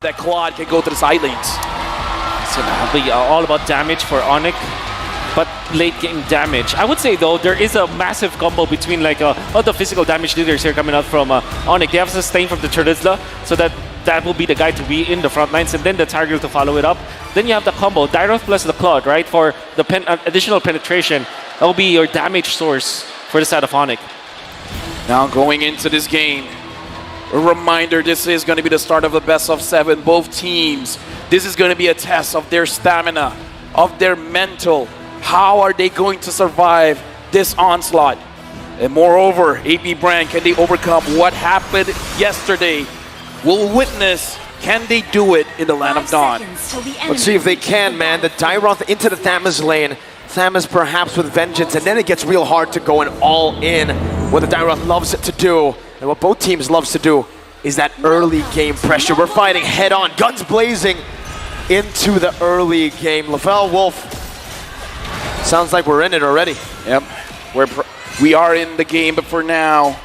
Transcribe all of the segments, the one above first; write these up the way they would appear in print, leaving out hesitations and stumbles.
that Claude can go to the side lanes. So that'll be all about damage for Onyx, but late game damage. I would say though, there is a massive combo between like all the physical damage leaders here coming out from Onyx. They have sustain from the Charizla, so that will be the guy to be in the front lines, and then the Tiger to follow it up. Then you have the combo, Dyroth plus the Claude, right? For the additional penetration, that will be your damage source for the side of Onyx. Now going into this game, a reminder, this is going to be the start of the best of 7. Both teams, this is going to be a test of their stamina, of their mental. How are they going to survive this onslaught? And moreover, AP Brand, can they overcome what happened yesterday? We'll witness, can they do it in the Land of Dawn? Let's see if they can, man. The Dyroth into the Thamus lane. Thamus perhaps with vengeance, and then it gets real hard to go and all in. What the Dyroth loves to do, and what both teams loves to do, is that early game pressure. We're fighting head on, guns blazing into the early game. Lavelle Wolf, sounds like we're in it already. Yep, we are in the game, but for now,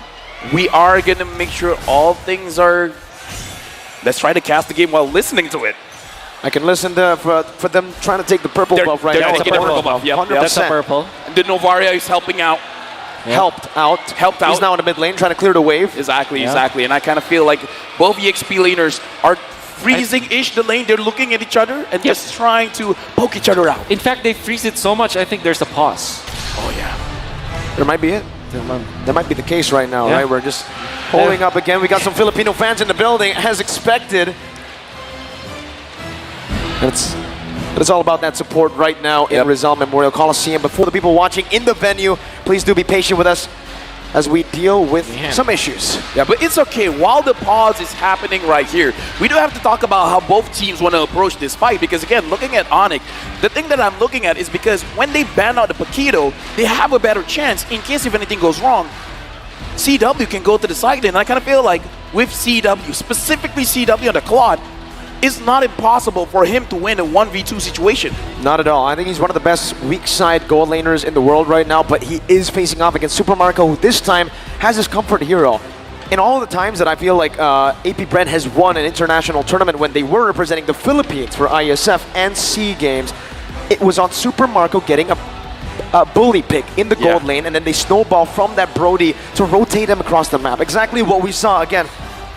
we are gonna make sure all things are. Let's try to cast the game while listening to it. I can listen to for them trying to take the purple buff right now. They're taking the purple buff. Yep, That's a purple. And the Novaria is helping out. Yep. Helped out. Helped out. He's now in the mid lane trying to clear the wave. Exactly. And I kind of feel like both EXP laners are freezing-ish the lane. They're looking at each other and just trying to poke each other out. In fact, they freeze it so much, I think there's a pause. Oh, yeah. There might be it. That might be the case right now, right? We're just holding up again. We got some Filipino fans in the building, as expected. It's all about that support right now in Rizal Memorial Coliseum. But for the people watching in the venue, please do be patient with us as we deal with some issues. Yeah, but it's okay. While the pause is happening right here, we do have to talk about how both teams want to approach this fight. Because again, looking at Onyx, the thing that I'm looking at is because when they ban out the Paquito, they have a better chance in case if anything goes wrong. CW can go to the side lane. And I kind of feel like with CW, specifically CW on the Claude, it's not impossible for him to win a 1v2 situation. Not at all. I think he's one of the best weak side gold laners in the world right now, but he is facing off against Super Marco, who this time has his comfort hero. In all the times that I feel like AP Brand has won an international tournament when they were representing the Philippines for ISF and SEA Games, it was on Super Marco getting a bully pick in the gold lane, and then they snowball from that Brody to rotate him across the map. Exactly what we saw again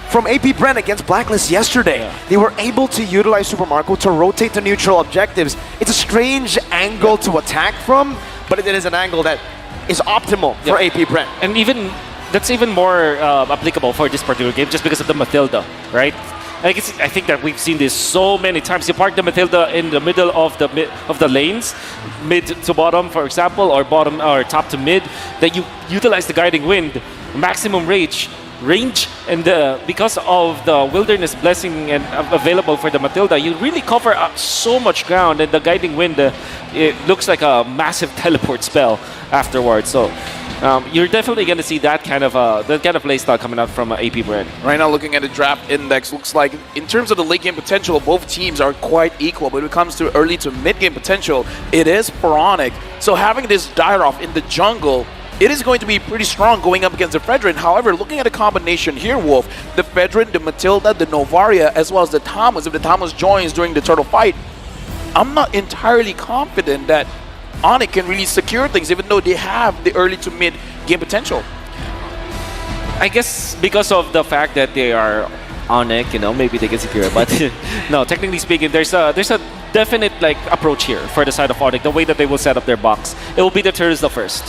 from AP Brand against Blacklist yesterday. They were able to utilize Super Marco to rotate to neutral objectives. It's a strange angle to attack from, but it is an angle that is optimal for AP Brand. And that's even more applicable for this particular game just because of the Matilda, right? I think that we've seen this so many times. You park the Matilda in the middle of the lanes, mid to bottom, for example, or bottom or top to mid. That you utilize the Guiding Wind, maximum range, and because of the Wilderness Blessing and available for the Matilda, you really cover up so much ground, and the Guiding Wind, it looks like a massive teleport spell afterwards. So you're definitely going to see that kind of playstyle coming out from AP Brand. Right now, looking at the draft index, looks like in terms of the late game potential, both teams are quite equal. But when it comes to early to mid game potential, it is for Onyx. So having this Dyroth in the jungle, it is going to be pretty strong going up against the Fedrin. However, looking at the combination here, Wolf, the Fedrin, the Matilda, the Novaria, as well as the Thomas, if the Thomas joins during the turtle fight, I'm not entirely confident that Onyx can really secure things, even though they have the early to mid game potential. I guess because of the fact that they are Onyx, maybe they can secure it. But no, technically speaking, there's a definite approach here for the side of Onyx, the way that they will set up their box. It will be the Terizla first.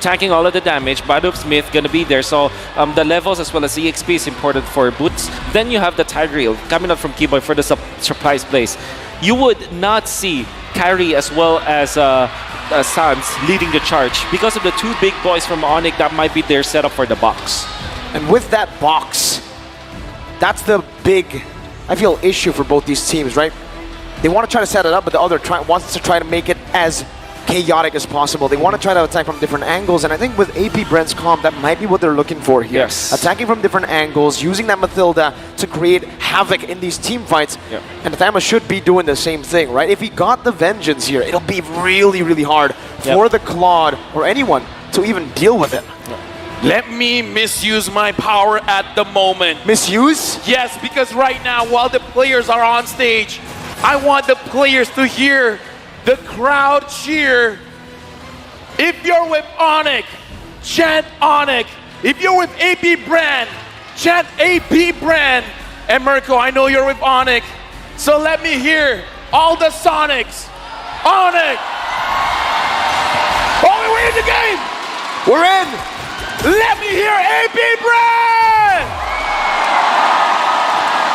Tanking all of the damage, Badu Smith gonna be there, so the levels as well as EXP is important for Boots. Then you have the Tigreal coming up from Keyboy for the surprise place. You would not see Kyrie as well as Sans leading the charge because of the two big boys from Onyx that might be their setup for the box. And with that box, that's the big, I feel, issue for both these teams, right? They want to try to set it up, but the other wants to try to make it as chaotic as possible. They want to try to attack from different angles, and I think with AP Brand's comp, that might be what they're looking for here. Yes. Attacking from different angles, using that Matilda to create havoc in these team fights. And Thama should be doing the same thing, right? If he got the Vengeance here, it'll be really, really hard for the Claude or anyone to even deal with it. Let me misuse my power at the moment. Misuse? Yes, because right now, while the players are on stage, I want the players to hear the crowd cheer. If you're with Onyx, chant Onyx. If you're with AP Brand, chant AP Brand. And Mirko, I know you're with Onyx, so let me hear all the Sonics. Onyx! Oh, we win the game! We're in! Let me hear AP Brand!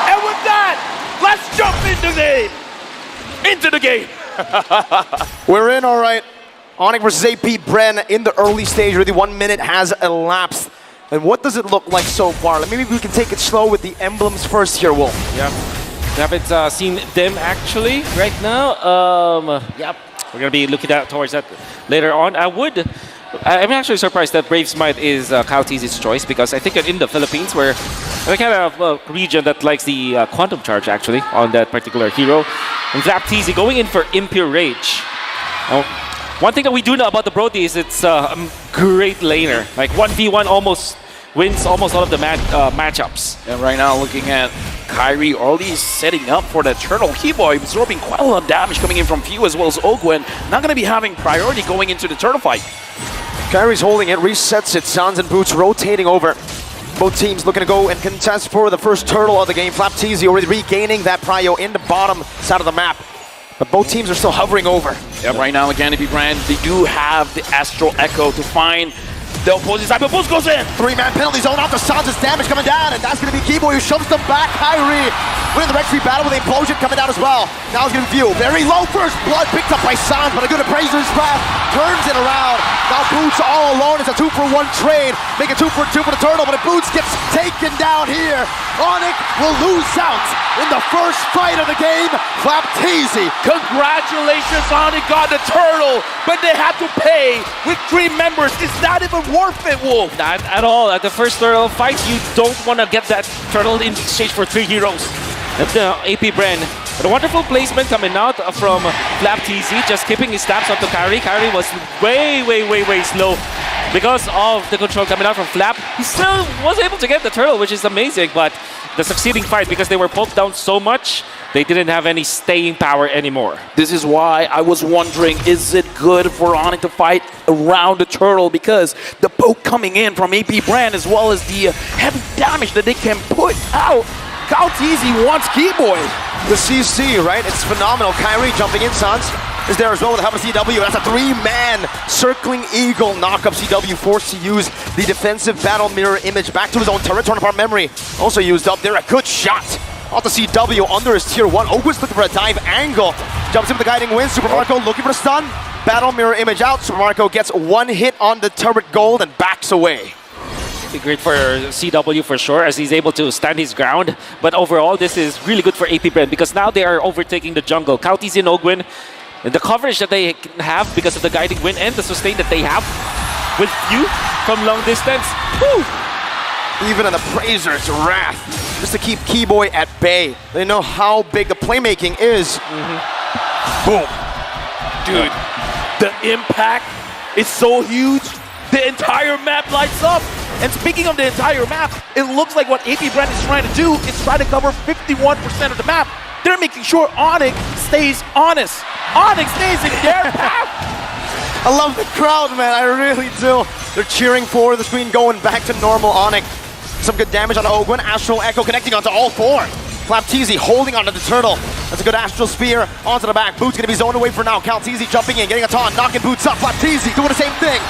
And with that, let's jump into the game. We're in, all right. Onyx versus AP Bren in the early stage. Really, 1 minute has elapsed. And what does it look like so far? Maybe we can take it slow with the emblems first here, Wolf. Yeah, we haven't seen them actually right now. Yeah, we're gonna be looking at towards that later on. I'm actually surprised that Brave Smite is Kyle Tzi's choice, because I think that in the Philippines, we're the kind of region that likes the Quantum Charge actually on that particular hero. And Flap Tz going in for Impure Rage. One thing that we do know about the Brody is it's a great laner. Like 1v1 almost wins almost all of the matchups. And right now, looking at Kyrie already setting up for that turtle. Keyboy absorbing quite a lot of damage coming in from Few as well as Ogwen. Not going to be having priority going into the turtle fight. Kyrie's holding it, resets it. Sans and Boots rotating over. Both teams looking to go and contest for the first turtle of the game. Flap Tz already regaining that prio in the bottom side of the map. But both teams are still hovering over. Yeah, right now, again, AP Brand, they do have the Astral Echo to find the opposing side, but Boost goes in. 3-man penalty zone out to Sans' damage coming down, and that's going to be Keyboy who shoves them back. Kyrie winning the Red Street battle with the implosion coming down as well. Now it's going to be View. Very low first blood picked up by Sans, but a good appraiser's path turns it around. Now Boots all alone. It's a 2-for-1 trade. Make it 2-for-2 for the turtle, but if Boots gets taken down here, Onyx will lose out in the first fight of the game. Flap Tz. Congratulations, Onyx got the turtle, but they have to pay with 3 members. It's not even worth it, Wolf. Not at all. At the first turtle fight, you don't want to get that turtle in exchange for 3 heroes. That's the AP Bren. But a wonderful placement coming out from Flap Tz, just keeping his stabs onto Kyrie. Kyrie was way slow because of the control coming out from Flap. He still was able to get the turtle, which is amazing, but the succeeding fight, because they were poked down so much, they didn't have any staying power anymore. This is why I was wondering, is it good for Onyx to fight around the turtle? Because the poke coming in from AP Brand, as well as the heavy damage that they can put out. Kyle Tz wants Keyboy. The CC, right? It's phenomenal. Kyrie jumping in, Sans is there as well with the help of CW. That's a 3-man circling eagle knockup. CW forced to use the defensive battle mirror image back to his own turret. Torn apart memory also used up there. A good shot off the CW under his tier 1. Ogwen's looking for a dive angle. Jumps in with the guiding wind. Super Marco looking for the stun. Battle mirror image out. Super Marco gets 1 hit on the turret gold and backs away. Be great for CW for sure, as he's able to stand his ground. But overall, this is really good for AP Brand, because now they are overtaking the jungle. Kyle Tz and Ogwen, and the coverage that they have because of the guiding wind and the sustain that they have with Few from long distance. Woo! Even an appraiser's wrath just to keep Keyboy at bay. They know how big the playmaking is. Boom. Dude, the impact is so huge. The entire map lights up. And speaking of the entire map, it looks like what AP Brand is trying to do is try to cover 51% of the map. They're making sure Onyx stays honest. Onyx stays in their path. I love the crowd, man. I really do. They're cheering for the screen going back to normal Onyx. Some good damage on Ogwen. Astral Echo connecting onto all 4. Flap Tz holding onto the turtle. That's a good Astral Spear onto the back. Boots going to be zoned away for now. Kyle Tz jumping in, getting a taunt, knocking Boots up. Flap Tz doing the same thing.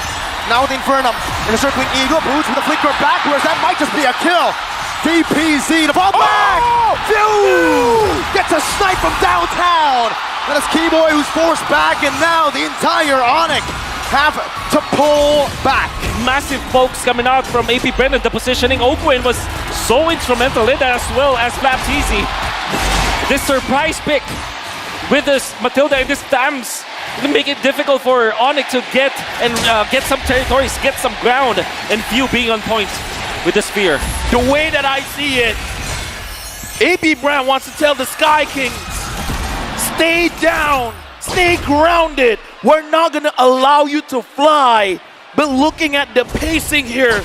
Now with Infernum in the circling eagle. Boots with a flicker backwards. That might just be a kill. DPZ to fall back. Phew! Gets a snipe from downtown. That is Keyboy who's forced back, and now the entire Onyx have to pull back. Massive pokes coming out from AP Brand. The positioning, Ogwen was so instrumental in that, as well as Flap Tz. This surprise pick with this Matilda and this Tams to make it difficult for Onyx to get some territories, get some ground, and Few being on point with the spear. The way that I see it, AP Brand wants to tell the Sky Kings, stay down, stay grounded. We're not going to allow you to fly. But looking at the pacing here,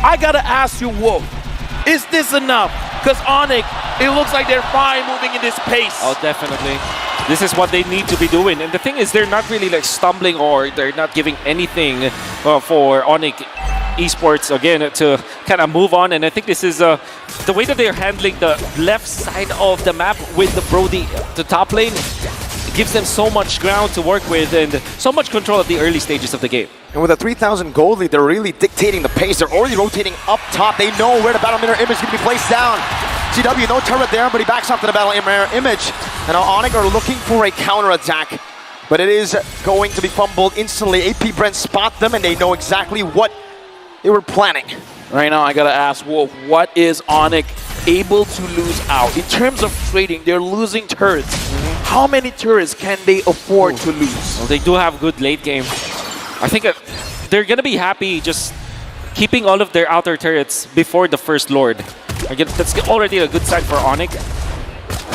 I gotta ask you, Wolf, is this enough? Because Onyx, it looks like they're fine moving in this pace. Oh, definitely. This is what they need to be doing. And the thing is, they're not really like stumbling or they're not giving anything for Onyx esports again to kind of move on. And I think this is the way that they're handling the left side of the map with the Brody, the top lane, gives them so much ground to work with and so much control at the early stages of the game. And with a 3,000 gold lead, they're really dictating the pace. They're already rotating up top. They know where the battle mirror image is going to be placed down. CW, no turret there, but he backs off to the battle mirror image. And now Onyx are looking for a counter-attack, but it is going to be fumbled instantly. AP Brent spot them, and they know exactly what they were planning. Right now, I gotta ask Wolf, what is Onyx able to lose out? In terms of trading, they're losing turrets. How many turrets can they afford to lose? Well, they do have good late game. I think they're going to be happy just keeping all of their outer turrets before the first Lord. Again, that's already a good sign for Onyx.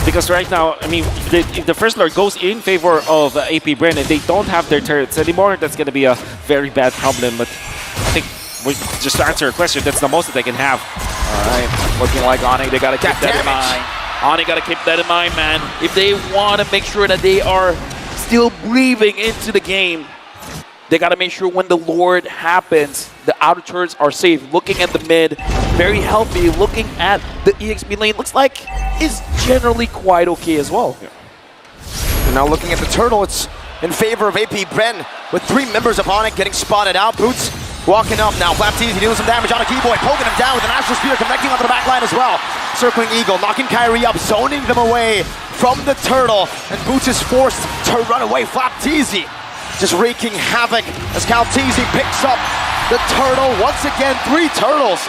Because right now, I mean, if the first Lord goes in favor of AP Brand and they don't have their turrets anymore, that's going to be a very bad problem. But I think, just to answer your question, that's the most that they can have. All right, looking like Onyx, they got to keep that in mind. Onyx got to keep that in mind, man. If they want to make sure that they are still breathing into the game, they got to make sure when the Lord happens, the outer turrets are safe. Looking at the mid, very healthy. Looking at the EXP lane, looks like it's generally quite okay as well. Yeah. And now looking at the turtle, it's in favor of AP Bren, with 3 members of Onyx getting spotted out. Boots walking up now. Flapteasy dealing some damage on a Keyboy, poking him down with an Astral Spear, connecting onto the back line as well. Circling Eagle, knocking Kyrie up, zoning them away from the turtle, and Boots is forced to run away. Flapteasy just wreaking havoc as Calteasy picks up the turtle. Once again, 3 turtles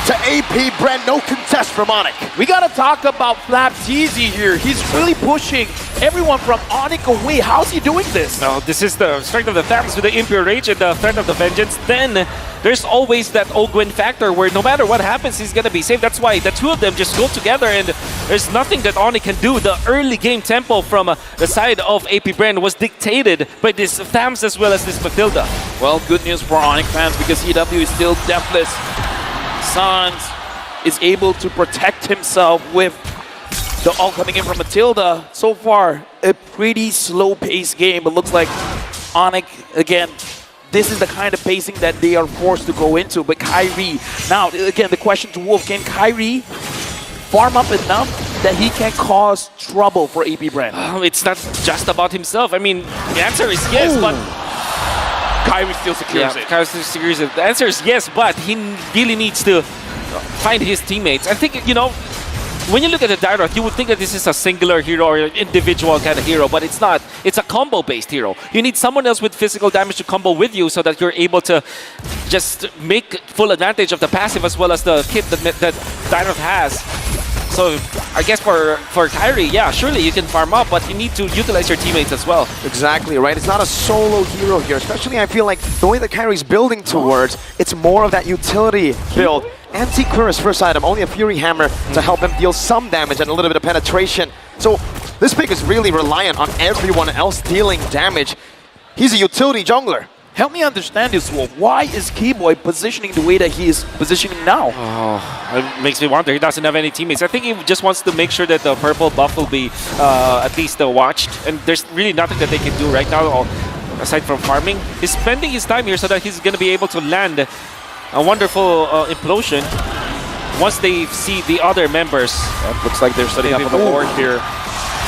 to AP Brent. No contest from Onyx. We got to talk about Flapteasy here. He's really pushing everyone from Onyx away. How's he doing this? No, this is the strength of the Thames with the Impure Rage and the threat of the Vengeance. Then there's always that Ogwyn factor where no matter what happens, he's going to be safe. That's why the 2 of them just go together and there's nothing that Onyx can do. The early game tempo from the side of AP Brand was dictated by this Thames as well as this Matilda. Well, good news for Onyx fans because EW is still deathless. Sans is able to protect himself with the ult coming in from Matilda. So far, a pretty slow-paced game, but looks like Onyx, again, this is the kind of pacing that they are forced to go into. But Kyrie, now, again, the question to Wolf, can Kyrie farm up enough that he can cause trouble for AP Brand? It's not just about himself. I mean, the answer is yes, but Kyrie still secures it. Kyrie still secures it. The answer is yes, but he really needs to find his teammates. I think, you know, when you look at the Dairoth, you would think that this is a singular hero or an individual kind of hero, but it's not. It's a combo-based hero. You need someone else with physical damage to combo with you so that you're able to just make full advantage of the passive as well as the kit that Dairoth has. So I guess for Kyrie, yeah, surely you can farm up, but you need to utilize your teammates as well. Exactly, right? It's not a solo hero here, especially I feel like the way that Kyrie's building towards, it's more of that utility build. Anti-Cuira's first item, only a Fury Hammer to help him deal some damage and a little bit of penetration. So this pick is really reliant on everyone else dealing damage. He's a utility jungler. Help me understand this, Wolf. Why is Keyboy positioning the way that he is positioning now? Oh, it makes me wonder. He doesn't have any teammates. I think he just wants to make sure that the purple buff will be at least watched. And there's really nothing that they can do right now aside from farming. He's spending his time here so that he's going to be able to land a wonderful implosion once they see the other members. That looks like they're setting up on the board here.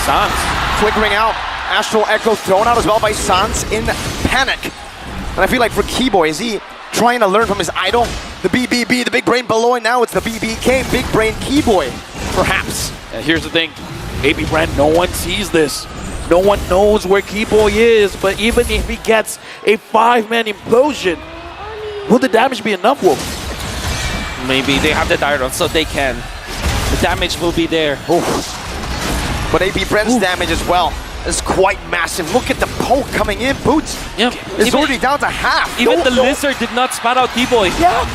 Sans flickering out. Astral Echo thrown out as well by Sans in panic. And I feel like for Keyboy, is he trying to learn from his idol? The BBB, the big brain below, and now it's the BBK, big brain Keyboy, perhaps. And here's the thing, AP Brand, no one sees this. No one knows where Keyboy is, but even if he gets a 5-man implosion, will the damage be enough, Wolf? Maybe they have the Dairon, so they can. The damage will be there. Oof. But AP Brand's damage as well is quite massive. Look at the poke coming in. Boots is already down to half. Even the Lizard did not spot out Keyboy. Yeah.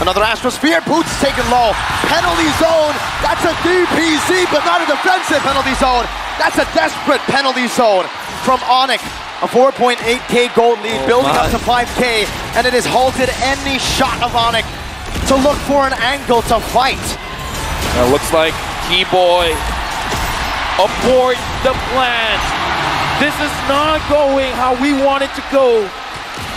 Another Astral Spear. Boots taken low. Penalty zone. That's a DPZ, but not a defensive penalty zone. That's a desperate penalty zone from Onyx. A 4.8k gold lead, building up to 5k, and it has halted any shot of Onyx to look for an angle to fight. It looks like Keyboy abort the plan. This is not going how we want it to go.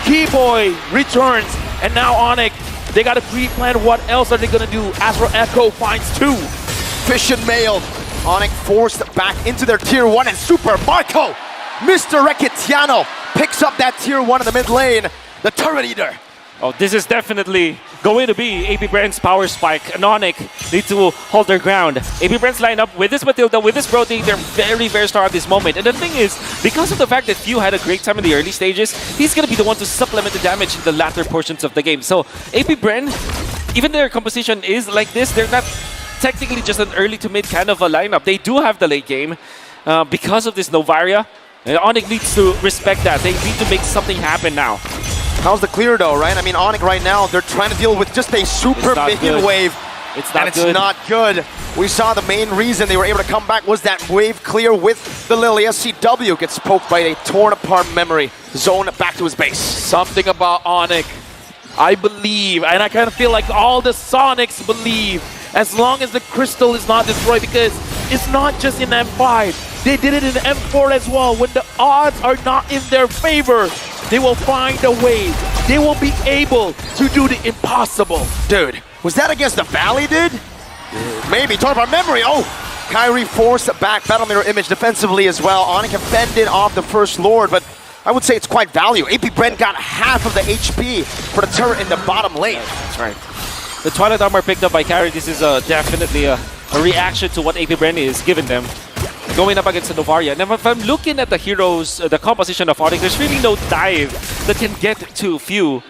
Keyboy returns, and now Onyx, they got to pre-plan what else are they going to do. Astro Echo finds 2. Fission mailed. Onyx forced back into their tier 1, and Super Marco, Mr. Reketiano, picks up that tier 1 in the mid lane. The Turret Eater. Oh, this is definitely going to be AP Brand's power spike. And Onyx need to hold their ground. AP Brand's lineup with this Matilda, with this Brody, they're very, very strong at this moment. And the thing is, because of the fact that Few had a great time in the early stages, he's going to be the one to supplement the damage in the latter portions of the game. So AP Brand, even their composition is like this, they're not technically just an early to mid kind of a lineup. They do have the late game because of this Novaria. And Onyx needs to respect that. They need to make something happen now. How's the clear though, right? I mean, Onyx right now, they're trying to deal with just a super minion wave. It's not and good. It's not good. We saw the main reason they were able to come back was that wave clear with the Lily. SCW gets poked by a torn apart memory. Zone back to his base. Something about Onyx, I believe, and I kind of feel like all the Sonics believe, as long as the crystal is not destroyed, because it's not just in M5. They did it in M4 as well. When the odds are not in their favor, they will find a way. They will be able to do the impossible. Dude, was that against the Valley, dude? Maybe. Talk about memory. Oh, Kyrie forced back Battle Mirror Image defensively as well. Onyx can fend off the First Lord, but I would say it's quite value. AP Brent got half of the HP for the turret in the bottom lane. That's right. The Twilight Armor picked up by Kyrie, this is definitely a reaction to what AP Brent is giving them. Going up against the Novaria. And if I'm looking at the heroes, the composition of Onyx, there's really no dive that can get to Few.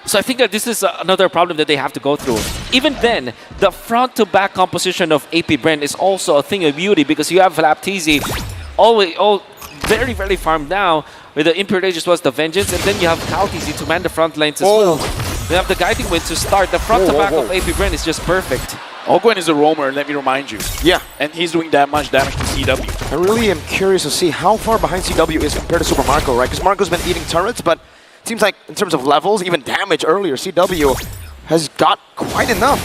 So I think that this is another problem that they have to go through. Even then, the front-to-back composition of AP Brent is also a thing of beauty because you have Flapteezy all very, very farmed now with the Impure Age as well as the Vengeance, and then you have Kalteezy to man the front lanes as well. You have the Guiding Wind to start. The front-to-back of AP Brent is just perfect. Ogwen is a roamer, let me remind you. Yeah. And he's doing that much damage to CW. I really am curious to see how far behind CW is compared to Super Marco, right? Because Marco's been eating turrets, but it seems like in terms of levels, even damage earlier, CW has got quite enough.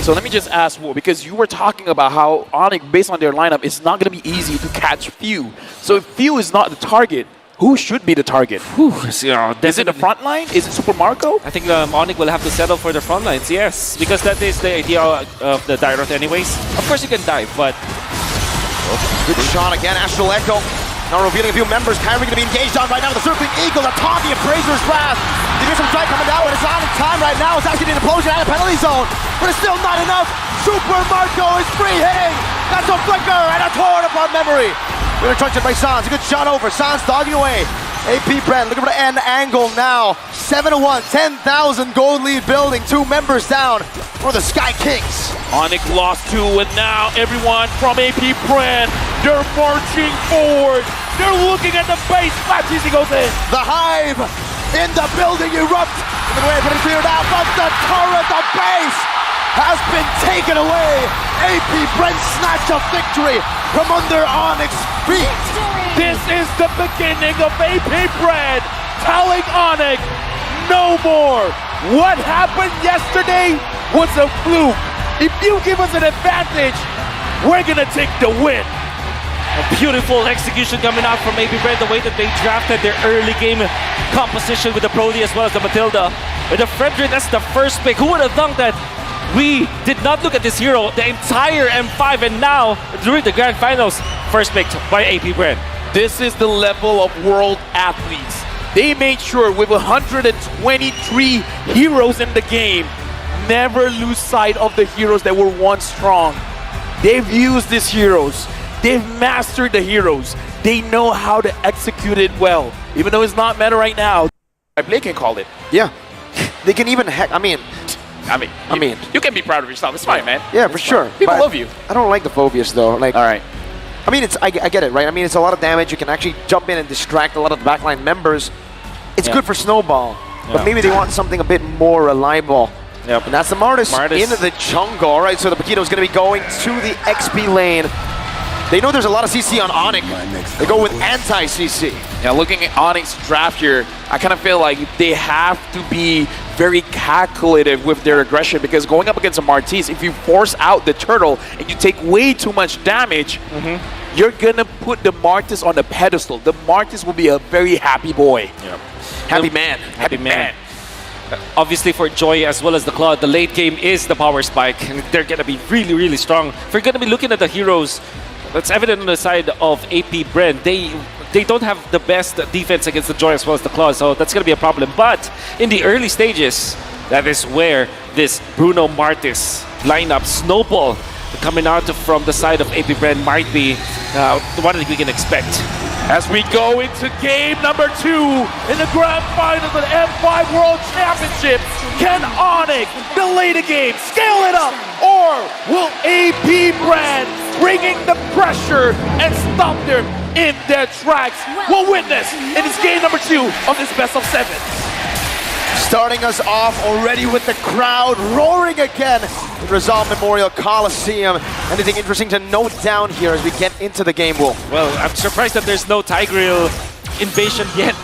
So let me just ask, Wu, because you were talking about how Onyx, based on their lineup, it's not going to be easy to catch Few. So if Few is not the target, who should be the target? Is it the front line? Is it Super Marco? I think Onyx will have to settle for the front lines, yes. Because that is the idea of the Dyrot anyways. Of course you can dive, but... Good shot again, Astral Echo. Now revealing a few members. Kyrie going to be engaged on right now with the Circling Eagle, the Tommy Appraiser's Wrath. You get some strike coming down, but it's on in time right now. It's actually an implosion out of penalty zone, but it's still not enough. Super Marco is free hitting. That's a flicker and a torn apart memory. We're trunctured by Sans. A good shot over. Sans dogging away. AP Brent looking for the end angle now. 7-1, 10,000 gold lead building. 2 members down for the Sky Kings. Onyx lost 2, and now everyone from AP Brand, they're marching forward. They're looking at the base. Flapteezy goes in. The Hive in the building erupt. The way it's cleared out, but the turret, the base, has been taken away. AP Brent snatched a victory from under Onyx's feet. This is the beginning of AP Brand telling Onyx no more. What happened yesterday was a fluke. If you give us an advantage, we're gonna take the win. A beautiful execution coming out from AP Brand, the way that they drafted their early game composition with the Brody as well as the Matilda. With the Frederick, that's the first pick. Who would have thought that we did not look at this hero the entire M5, and now, during the Grand Finals, first picked by AP Brand. This is the level of world athletes. They made sure with 123 heroes in the game, never lose sight of the heroes that were once strong. They've used these heroes. They've mastered the heroes. They know how to execute it well. Even though it's not meta right now, Blake can call it. Yeah. They can even you can be proud of yourself. It's fine, man. Yeah, for sure. People love you. I don't like the Phobius though. Like, all right. I mean, I get it, right? I mean, it's a lot of damage. You can actually jump in and distract a lot of the backline members. It's good for Snowball, but maybe they want something a bit more reliable. Yep. And that's the Martis in the jungle. All right, so the Paquito's going to be going to the XP lane. They know there's a lot of CC on Onyx. They go with anti-CC. Yeah, looking at Onyx's draft here, I kind of feel like they have to be very calculative with their aggression, because going up against a Martis, if you force out the turtle and you take way too much damage, you're gonna put the Martis on a pedestal. The Martis will be a very happy boy. Yeah. Happy man. Happy man. Obviously for Joy as well as the Claw, the late game is the power spike, and they're gonna be really, really strong. If you're gonna be looking at the heroes, that's evident on the side of AP Brand. They don't have the best defense against the Joy as well as the Claw, so that's gonna be a problem. But in the early stages, that is where this Bruno Martis lineup snowball coming out from the side of AP Brand might be the one that we can expect. As we go into game number 2 in the grand final of the M5 World Championship, can Onyx delay the game, scale it up, or will AP Brand bringing the pressure and stop them in their tracks? We'll witness in this game number 2 of this best of 7. Starting us off already with the crowd roaring again in Rizal Memorial Coliseum. Anything interesting to note down here as we get into the game, Wolf? Well, I'm surprised that there's no Tigreal invasion yet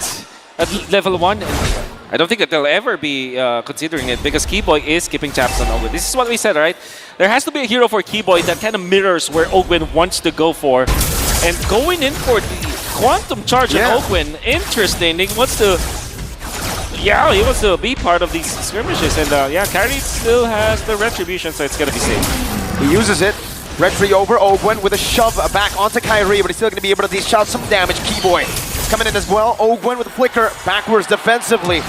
at level 1. I don't think that they'll ever be considering it, because Keyboy is keeping tabs on Ogwin. This is what we said, right? There has to be a hero for Keyboy that kind of mirrors where Ogwin wants to go for. And going in for the Quantum Charge on Ogwin, interesting. He wants to... Yeah, he wants to be part of these skirmishes, and Kyrie still has the Retribution, so it's gonna be safe. He uses it. Retri over Ogwin with a shove back onto Kyrie, but he's still gonna be able to dish out some damage. Keyboy is coming in as well. Ogwin with a flicker backwards defensively.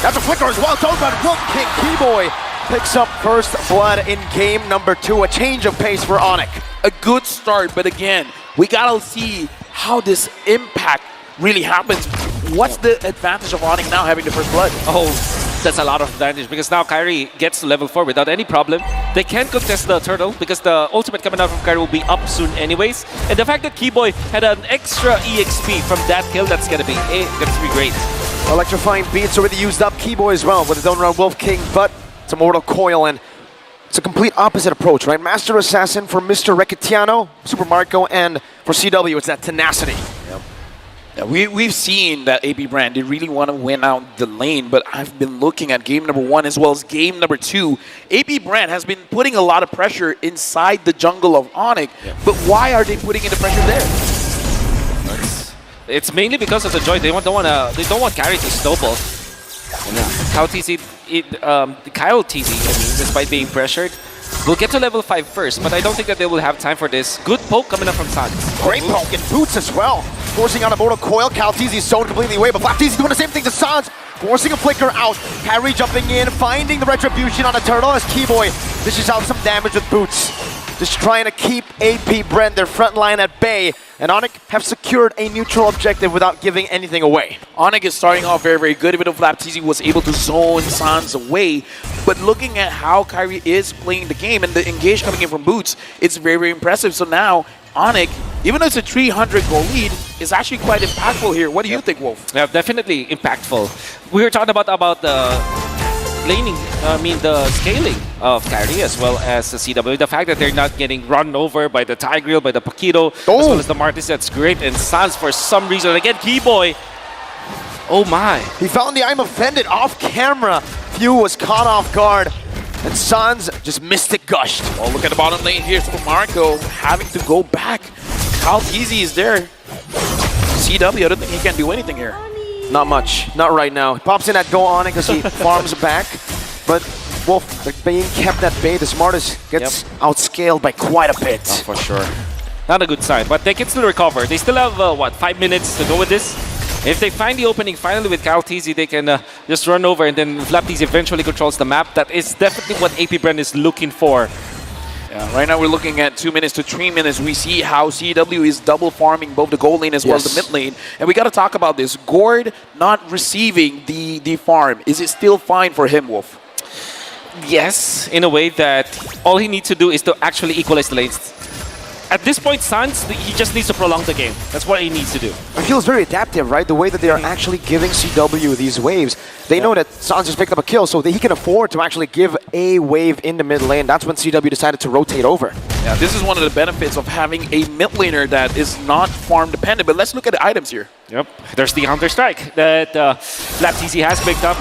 That's a flicker as well. Talk about Rook King. Keyboy picks up first blood in game number 2. A change of pace for Onyx. A good start, but again, we gotta see how this impact really happens. What's the advantage of Onyx now having the first blood? Oh, that's a lot of advantage, because now Kyrie gets to level 4 without any problem. They can't contest the turtle because the ultimate coming out from Kyrie will be up soon anyways. And the fact that Keyboy had an extra EXP from that kill, that's gonna be great. Electrifying beats already used up. Keyboy as well with his own round Wolf King, but it's a Mortal Coil, and it's a complete opposite approach, right? Master Assassin for Mr. Recetiano, Super Marco, and for CW, it's that tenacity. Yeah, we've seen that AP Brand, they really want to win out the lane, but I've been looking at game number 1 as well as game number 2. AP Brand has been putting a lot of pressure inside the jungle of Onyx, but why are they putting in the pressure there? It's mainly because of the Joy. They don't want Kyrie to snowball. And Kyle TZ, despite being pressured, will get to level 5 first, but I don't think that they will have time for this. Good poke coming up from Sans. Great poke and boots as well. Forcing out a Mortal Coil. Calteezy's zoned completely away, but Flapteezy doing the same thing to Sans. Forcing a flicker out. Kyrie jumping in, finding the Retribution on a turtle as Keyboy dishes out some damage with boots. Just trying to keep AP Brand, their front line, at bay. And Onyx have secured a neutral objective without giving anything away. Onyx is starting off very, very good, even though Flapteezy was able to zone Sans away. But looking at how Kyrie is playing the game and the engage coming in from Boots, it's very, very impressive. So now, Onyx, even though it's a 300 goal lead, is actually quite impactful here. What do you think, Wolf? Yeah, definitely impactful. We were talking about the laning, the scaling of Kyrie as well as the CW. The fact that they're not getting run over by the Tigreal, by the Paquito, as well as the Martis, that's great. And Sans, for some reason, again, Keyboy. Oh my. He found the I'm offended off camera. Few was caught off guard. And Sans just Mystic Gushed. Oh, look at the bottom lane here. Super Marco having to go back. Kyle TZ is there. CW, I don't think he can do anything here. Not much. Not right now. He pops in at Go Onyx as he farms back. But Wolf, like, being kept at bay, the smartest gets outscaled by quite a bit. Oh, for sure. Not a good sign, but they can still recover. They still have, 5 minutes to go with this? If they find the opening finally with Kyle TZ, they can just run over, and then Flapteezy eventually controls the map. That is definitely what AP Brand is looking for. Yeah, right now we're looking at 2 minutes to 3 minutes. We see how CW is double farming both the gold lane as well as the mid lane. And we got to talk about this. Gord not receiving the farm. Is it still fine for him, Wolf? Yes, in a way that all he needs to do is to actually equalize the lanes. At this point, Sans, he just needs to prolong the game. That's what he needs to do. It feels very adaptive, right? The way that they are actually giving CW these waves. They know that Sans just picked up a kill, so that he can afford to actually give a wave in the mid lane. That's when CW decided to rotate over. Yeah, this is one of the benefits of having a mid laner that is not farm dependent. But let's look at the items here. Yep, there's the Counter-Strike that Flapteezy has picked up.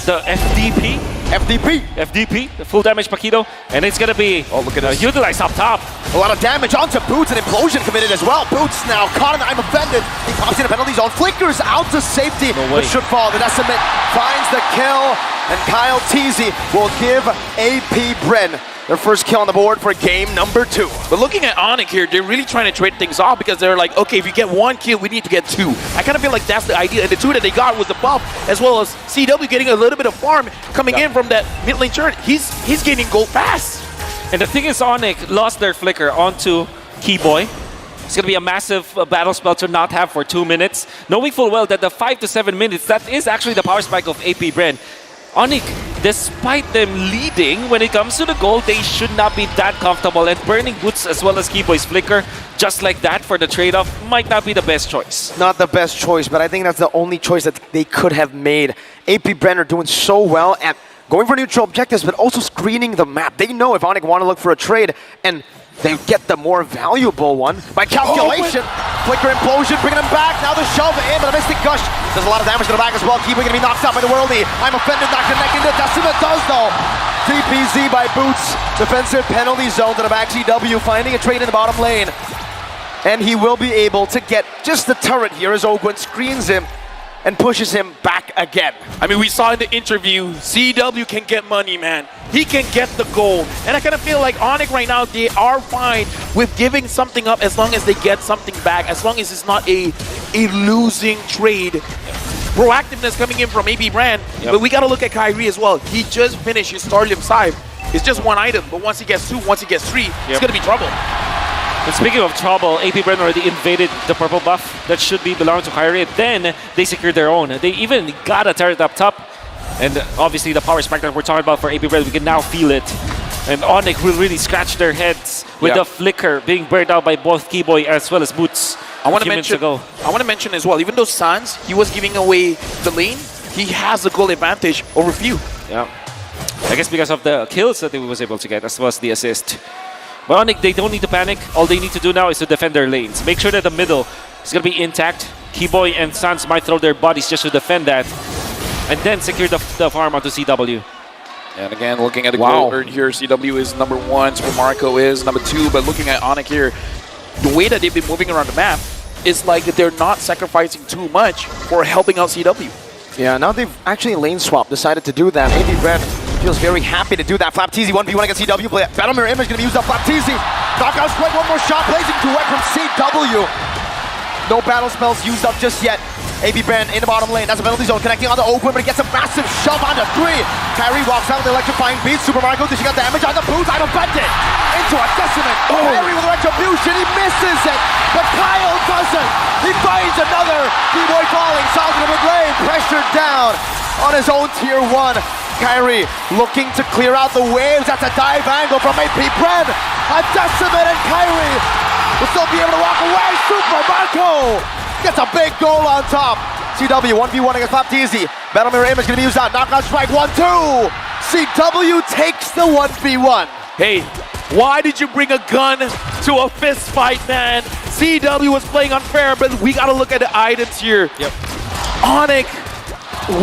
the FDP. FDP. The full damage Paquito. And it's going to be look at this. utilized up top. A lot of damage onto Boots, and Implosion committed as well. Boots now caught in the I'm offended. He pops in a penalty zone, flickers out to safety, but should fall. The Decimate finds the kill, and Kyle Teasy will give AP Bren their first kill on the board for game number 2. But looking at Onyx here, they're really trying to trade things off because they're like, okay, if you get 1 kill, we need to get 2. I kind of feel like that's the idea. And the 2 that they got was the buff, as well as CW getting a little bit of farm coming in from that mid lane turret. He's gaining gold fast. And the thing is, Onyx lost their flicker onto Keyboy. It's going to be a massive battle spell to not have for 2 minutes, knowing full well that the 5 to 7 minutes, that is actually the power spike of AP Bren. Onyx, despite them leading when it comes to the goal, they should not be that comfortable, and burning Boots as well as Keyboy's flicker just like that for the trade-off might not be the best choice. Not the best choice, but I think that's the only choice that they could have made. AP Bren are doing so well at going for neutral objectives, but also screening the map. They know if Onyx want to look for a trade, and they get the more valuable one by calculation. Flicker Implosion, bringing him back. Now the shove in, but a Mystic Gush does a lot of damage to the back as well. Keeper going to be knocked out by the Worldly. I'm offended, not connecting to Decimate does though. DPZ by Boots. Defensive penalty zone to the back. CW finding a trade in the bottom lane. And he will be able to get just the turret here as Ogwen screens him and pushes him back again. I mean, we saw in the interview, CW can get money, man. He can get the gold. And I kind of feel like Onyx right now, they are fine with giving something up as long as they get something back, as long as it's not a losing trade. Proactiveness coming in from AP Brand, but we got to look at Kyrie as well. He just finished his Starlium side. It's just 1 item, but once he gets 2, once he gets 3, it's going to be trouble. And speaking of trouble, AP Bren already invaded the purple buff that should be belonging to Kyrie. Then they secured their own. They even got a turret up top. And obviously the power spike that we're talking about for AP Bren, we can now feel it. And Onyx will really scratch their heads with the flicker being burned out by both Keyboy as well as Boots. I want to mention as well, even though Sans, he was giving away the lane, he has a goal advantage over few. Yeah. I guess because of the kills that he was able to get, as well as the assist. But Onyx, they don't need to panic. All they need to do now is to defend their lanes. Make sure that the middle is going to be intact. Keyboy and Sans might throw their bodies just to defend that. And then secure the farm onto CW. And again, looking at the goal earned here, CW is number 1, Super Marco is number 2. But looking at Onyx here, the way that they've been moving around the map is like that they're not sacrificing too much for helping out CW. Yeah, now they've actually lane swap decided to do that. AP Bren feels very happy to do that. Flapteezy 1v1 against CW. Battle Mirror Image going to be used up. Flapteezy. Knockout strike, 1 more shot. Blazing duet from CW. No battle spells used up just yet. AP Bren in the bottom lane. That's a penalty zone connecting onto Oakwood, but he gets a massive shove onto 3. Kyrie walks out with the electrifying beat. Super Marco, does she got damage on the Boots? I don't bet it. Into a Decimate. Kyrie with a retribution. He misses it, but Kyle doesn't. He finds another. B-Boy falling. Solid in the mid lane. Pressured down on his own tier 1. Kyrie looking to clear out the waves. That's a dive angle from AP Bren. A Decimate, and Kyrie will still be able to walk away. Super Marco gets a big goal on top. CW 1v1 against Flapteezy. Battle Mirror Image going to be used out. Knockout strike 1-2. CW takes the 1v1. Hey, why did you bring a gun to a fist fight, man? CW was playing unfair, but we got to look at the items here. Yep. Onyx,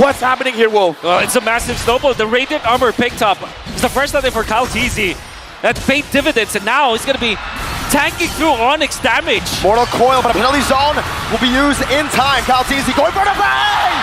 what's happening here, Wolf? It's a massive snowball. The Radiant Armor picked up. It's the first time for Kyle Teasy. That paid dividends, and now he's going to be tanking through Onyx damage. Mortal Coil, but a penalty zone will be used in time. Kyle Teasy going for the bang!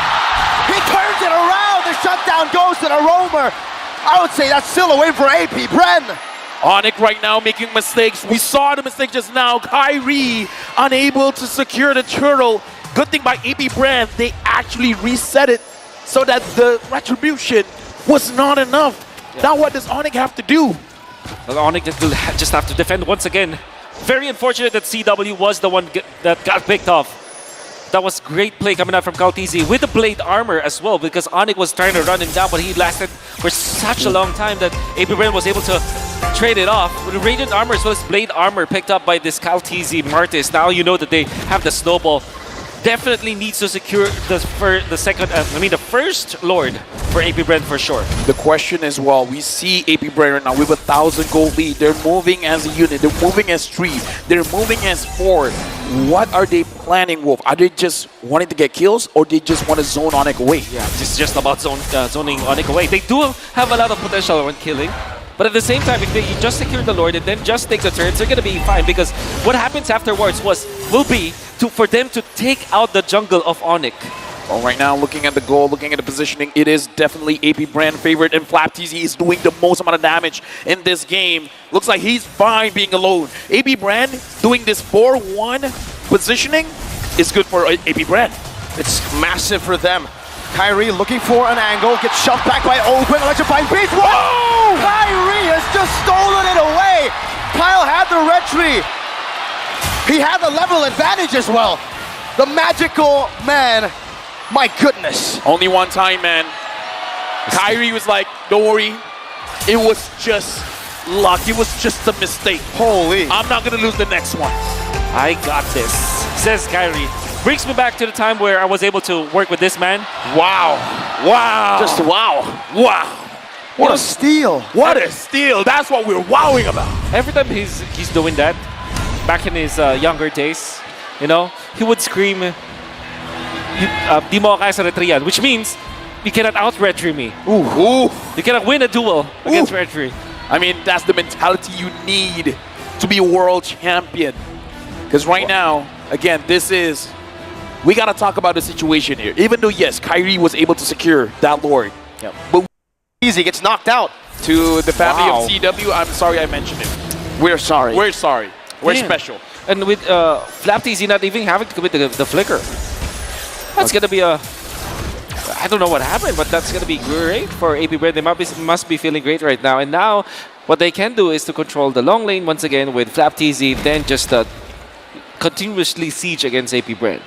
He turns it around. The shutdown goes to the roamer. I would say that's still a win for AP Bren. Onyx right now making mistakes. We saw the mistake just now. Kyrie unable to secure the turtle. Good thing by AP Bren, they actually reset it so that the retribution was not enough. Now what does Onyx have to do? Well, Onyx will just have to defend once again. Very unfortunate that CW was the one that got picked off. That was great play coming out from Kaltizi with the blade armor as well, because Onyx was trying to run him down, but he lasted for such a long time that AP Bren was able to trade it off. With the Radiant armor as well as blade armor picked up by this Kaltizi Martis. Now you know that they have the snowball. Definitely needs to secure the first Lord for AP Bren for sure. The question is, well, we see AP Bren right now with 1,000 gold lead. They're moving as a unit. They're moving as 3. They're moving as 4. What are they planning, Wolf? Are they just wanting to get kills, or they just want to zone Onyx away? Yeah, it's just about zoning Onyx away. They do have a lot of potential when killing, but at the same time, if they just secure the Lord and then just take the turrets, they're gonna be fine, because what happens afterwards will be for them to take out the jungle of Onyx. Well, right now, looking at the goal, looking at the positioning, it is definitely AP Brand favorite, and FlapTZ is doing the most amount of damage in this game. Looks like he's fine being alone. AP Brand doing this 4-1 positioning is good for AP Brand. It's massive for them. Kyrie looking for an angle, gets shoved back by Ogwen, electrifying beast. Whoa! Kyrie has just stolen it away. Kyle had the retry. He had the level advantage as well. The magical man. My goodness. Only one time, man. Kyrie was like, don't worry. It was just luck. It was just a mistake. Holy. I'm not going to lose the next one. I got this, says Kyrie. Brings me back to the time where I was able to work with this man. Wow. Wow. Just wow. Wow. What a steal. What a steal. That's what we're wowing about. Every time he's doing that, back in his younger days, you know, he would scream, di mo kaya sa retrian, which means you cannot out-retry me. Ooh. You cannot win a duel against retry. I mean, that's the mentality you need to be a world champion. Because right now, again, we got to talk about the situation here. Even though, yes, Kyrie was able to secure that Lord. Yep. But Easy gets knocked out. to the family of CW, I'm sorry I mentioned it. We're sorry. We're sorry. We're Damn. special. And with FlapTZ not even having to commit the flicker. That's going to be a... I don't know what happened, but that's going to be great for AP Brand. They must be feeling great right now. And now, what they can do is to control the long lane once again with FlapTZ, then just continuously siege against AP Brand.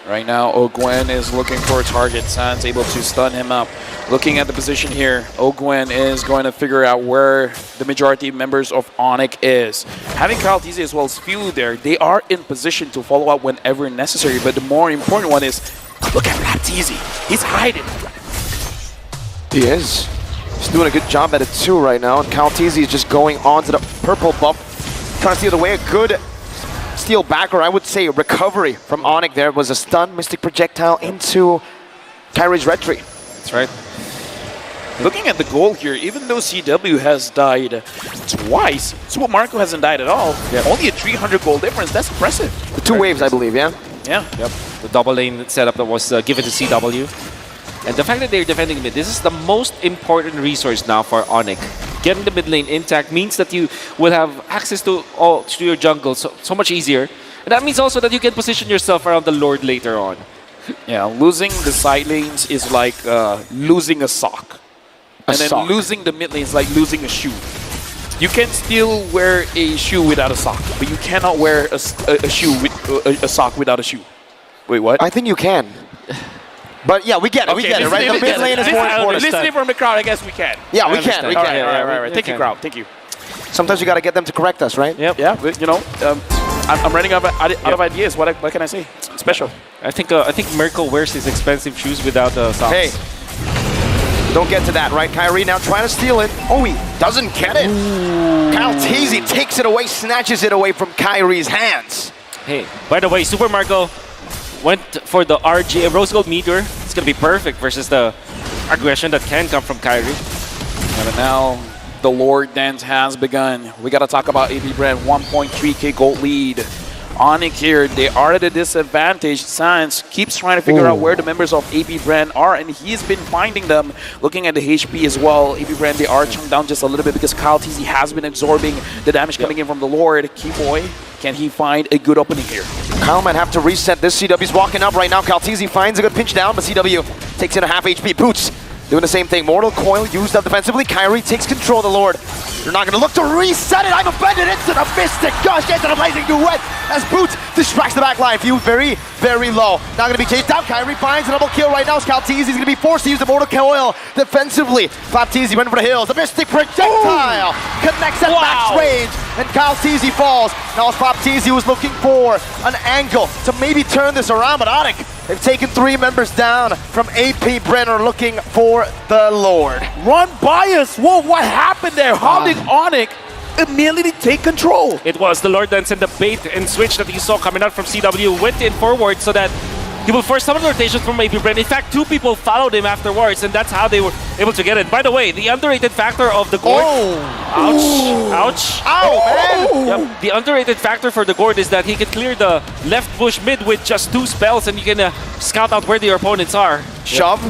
Right now, Ogwen is looking for a target. San's able to stun him up. Looking at the position here, Ogwen is going to figure out where the majority of members of Onyx is. Having Kyle TZ as well as Few there, they are in position to follow up whenever necessary. But the more important one is, look at FlapTZ. He's hiding. He is. He's doing a good job at it too right now. And Kyle TZ is just going on to the purple buff. Trying to steal away a good steal back, or I would say recovery from Onyx. There was a stun Mystic Projectile into Kyrie's retry. That's right. Looking at the goal here, even though CW has died twice, Super Marco hasn't died at all. Yep. Only a 300 goal difference. That's impressive. The two waves, I believe, yeah? Yeah. Yep. The double lane setup that was given to CW. And the fact that they're defending mid, this is the most important resource now for Onyx. Getting the mid lane intact means that you will have access to your jungle so much easier. And that means also that you can position yourself around the Lord later on. Yeah, losing the side lanes is like losing a sock. And then losing the mid lane is like losing a shoe. You can still wear a shoe without a sock, but you cannot wear a shoe with a sock without a shoe. Wait, what? I think you can. But yeah, we get it. We get it, right? The mid lane is more important. Listening from the crowd, I guess we can. Yeah, we can. We All can. right. Thank you, crowd. Thank you. Sometimes you got to get them to correct us, right? Yep. Yeah, but, you know, I'm running out of ideas. What can I say? Special. I think Merkel wears his expensive shoes without socks. Hey, don't get to that, right? Kyrie now trying to steal it. Oh, he doesn't get it. Kyle TZ takes it away, snatches it away from Kyrie's hands. Hey, by the way, Super Marco went for the RG Rose Gold Meteor. It's going to be perfect versus the aggression that can come from Kyrie. And now the Lord dance has begun. We got to talk about AP Brand 1.3k gold lead. Onyx here, they are at a disadvantage. Sans keeps trying to figure out where the members of AP Brand are, and he's been finding them. Looking at the HP as well, AP Brand, they are chunked down just a little bit because Kyle TZ has been absorbing the damage coming in from the Lord. Keyboy, can he find a good opening here? Kyle might have to reset this. CW's walking up right now. Kyle TZ finds a good pinch down, but CW takes in a half HP. Boots doing the same thing. Mortal Coil used up defensively. Kyrie takes control of the Lord. You're not going to look to reset it. I'm offended. Instant a Mystic Gush into the blazing duet as Boots distracts the back line. Few very, very low. Not going to be chased down. Kyrie finds a double kill right now. Kyle TZ is going to be forced to use the Mortal Coil defensively. FlapTZ went for the hills. The Mystic Projectile connects at max range, and Kyle TZ falls. Now it's FlapTZ who's looking for an angle to maybe turn this around, but Onyx, they've taken 3 members down from AP Brenner looking for the Lord. Run by us! Whoa, what happened there? How did Onyx immediately take control. It was the Lord Dance and the bait and switch that you saw coming out from CW went in forward so that he will force some rotations from AP Bren. In fact, 2 people followed him afterwards, and that's how they were able to get it. By the way, the underrated factor of the Gord... Ouch. Ow, man! Yep. The underrated factor for the Gord is that he can clear the left bush mid with just 2 spells, and you can scout out where your opponents are. Shove.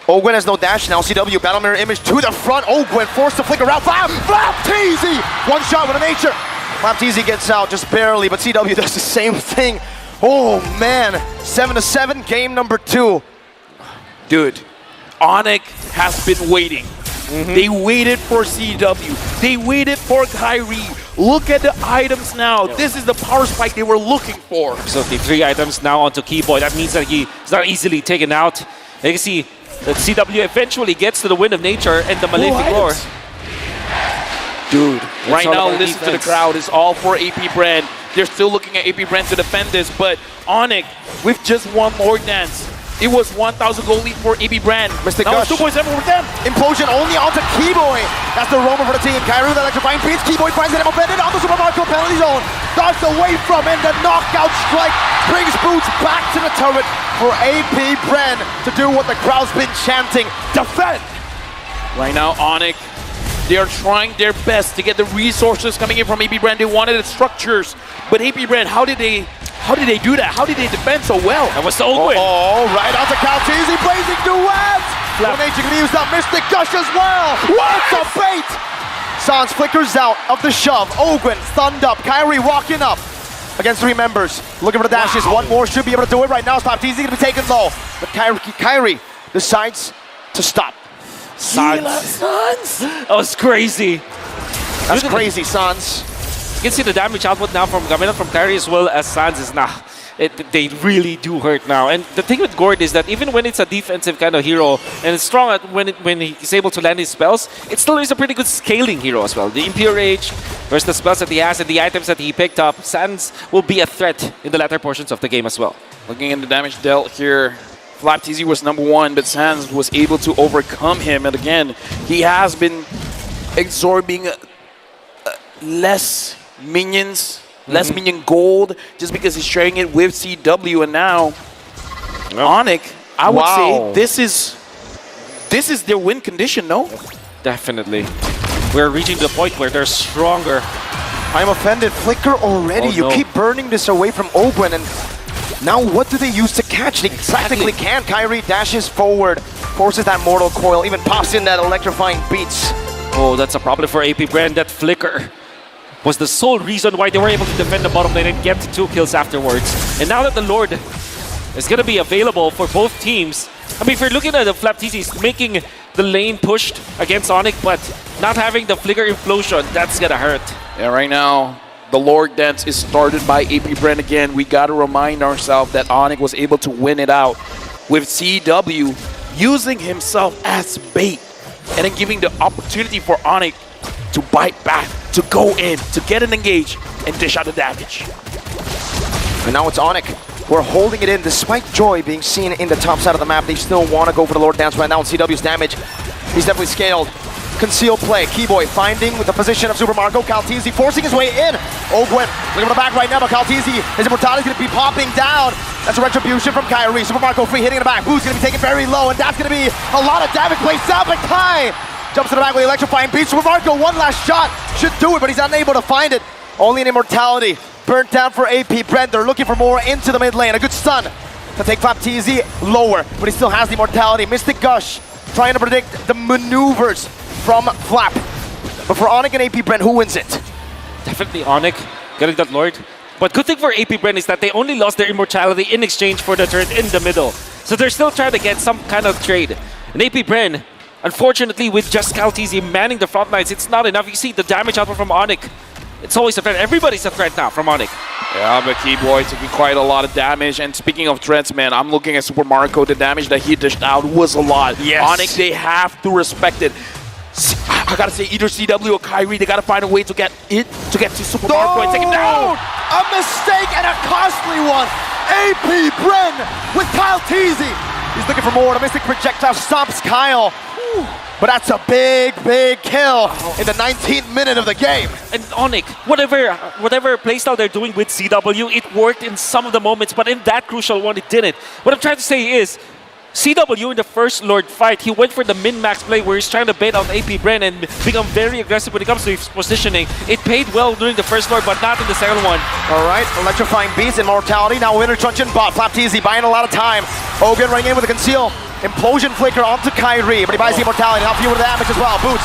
Ogwen has no dash now. CW battle mirror image to the front. Ogwen forced to flicker out. Flapteezy! One shot with a nature. Flapteezy gets out just barely, but CW does the same thing. Oh man, 7-7, game number 2. Dude, Onyx has been waiting. They waited for CW. They waited for Kyrie. Look at the items now. This is the power spike they were looking for. So the 3 items now onto Keyboy. That means that he's not easily taken out. You can see that CW eventually gets to the Wind of Nature and the Malefic Lore. Dude, right all now about listen to the defense. crowd. It's all for AP Brand. They're still looking at AP Brand to defend this, but Onyx with just one Lord Dance. It was 1,000 gold lead for AP Brand. Mystic Now it's Gush. 2.7 for them. Implosion only onto Keyboy. That's the roamer for the team. Kyrie with electrifying beats. Keyboy finds it. Bended onto Super Marco penalty zone. Dodged away from and the knockout strike brings Boots back to the turret for AP Brand to do what the crowd's been chanting. Defend! Right now, Onyx, they are trying their best to get the resources coming in from AP Brand. They wanted the structures, but AP Brand, how did they do that? How did they defend so well? That was the Ogwen. Oh, right onto Calteezy, blazing duet! Nature can use that Mystic Gush as well! What's a bait? Sans flickers out of the shove. Ogwen, thunned up. Kyrie walking up against 3 members. Looking for the dashes. One more should be able to do it right now. Calteezy gonna be taken low. But Kyrie decides to stop. Sans. That was crazy. That's crazy, Sans. You can see the damage output now from coming out from Kyrie as well as Sans is now. They really do hurt now. And the thing with Gord is that even when it's a defensive kind of hero and it's strong at when he's able to land his spells, it still is a pretty good scaling hero as well. The Impure Age versus the spells that he has and the items that he picked up, Sans will be a threat in the latter portions of the game as well. Looking at the damage dealt here, Flapteezy was number 1, but Sans was able to overcome him. And again, he has been absorbing less minions, less minion gold, just because he's sharing it with CW. And now, Onyx, I would say this is their win condition, no? Definitely. We're reaching the point where they're stronger. I'm offended. Flicker already. Oh, You no. keep burning this away from Ogwen, and now what do they use to catch? They practically can't. Kyrie dashes forward, forces that Mortal Coil, even pops in that electrifying beats. Oh, that's a problem for AP Brand. That flicker was the sole reason why they were able to defend the bottom lane and get 2 kills afterwards. And now that the Lord is going to be available for both teams, I mean, if you're looking at the Flapteezy, he's making the lane pushed against Onyx, but not having the flicker implosion, that's going to hurt. Yeah, right now, the Lord Dance is started by AP Brand again. We got to remind ourselves that Onyx was able to win it out with CW using himself as bait and then giving the opportunity for Onyx to bite back, to go in, to get an engage, and dish out the damage. And now it's Onyx. We're holding it in despite Joy being seen in the top side of the map. They still want to go for the Lord Dance right now on CW's damage. He's definitely scaled. Concealed play. Keyboy finding with the position of Super Marco. Calteezy forcing his way in. Ogwen looking for the back right now, but Calteezy, his immortality is going to be popping down. That's a retribution from Kyrie. Super Marco free hitting in the back. Boost going to be taken very low, and that's going to be a lot of damage placed out. But Kai jumps to the back with the electrifying beat. Super Marco, one last shot. Should do it, but he's unable to find it. Only an immortality. Burnt down for AP Brent. They're looking for more into the mid lane. A good stun to take Flapteezy lower, but he still has the immortality. Mystic Gush trying to predict the maneuvers from Flap. But for Onyx and AP Brent, who wins it? Definitely Onyx getting that Lord. But good thing for AP Brand is that they only lost their immortality in exchange for the turret in the middle. So they're still trying to get some kind of trade. And AP Brand, unfortunately, with just Calteezy manning the front lines, it's not enough. You see the damage output from Onyx. It's always a threat. Everybody's a threat now from Onyx. Yeah, but Keyboy taking quite a lot of damage. And speaking of threats, man, I'm looking at Super Marco. The damage that he dished out was a lot. Yes. Onyx, they have to respect it. I gotta say, either CW or Kyrie, they gotta find a way to get to Super Marco and take him down. A mistake and a costly one. AP Bren with Calteezy. He's looking for more. The Mystic projectile stomps Kyle. But that's a big, big kill in the 19th minute of the game. And Onyx, whatever playstyle they're doing with CW, it worked in some of the moments, but in that crucial one, it didn't. What I'm trying to say is, CW in the first Lord fight, he went for the min-max play where he's trying to bait out AP Bren and become very aggressive when it comes to his positioning. It paid well during the first Lord, but not in the second one. All right, electrifying beast, immortality. Now winner truncheon bot. FlapTZ buying a lot of time. Ogun running in with a conceal. Implosion flicker onto Kyrie, but he buys the immortality. Now Few with the damage as well. Boots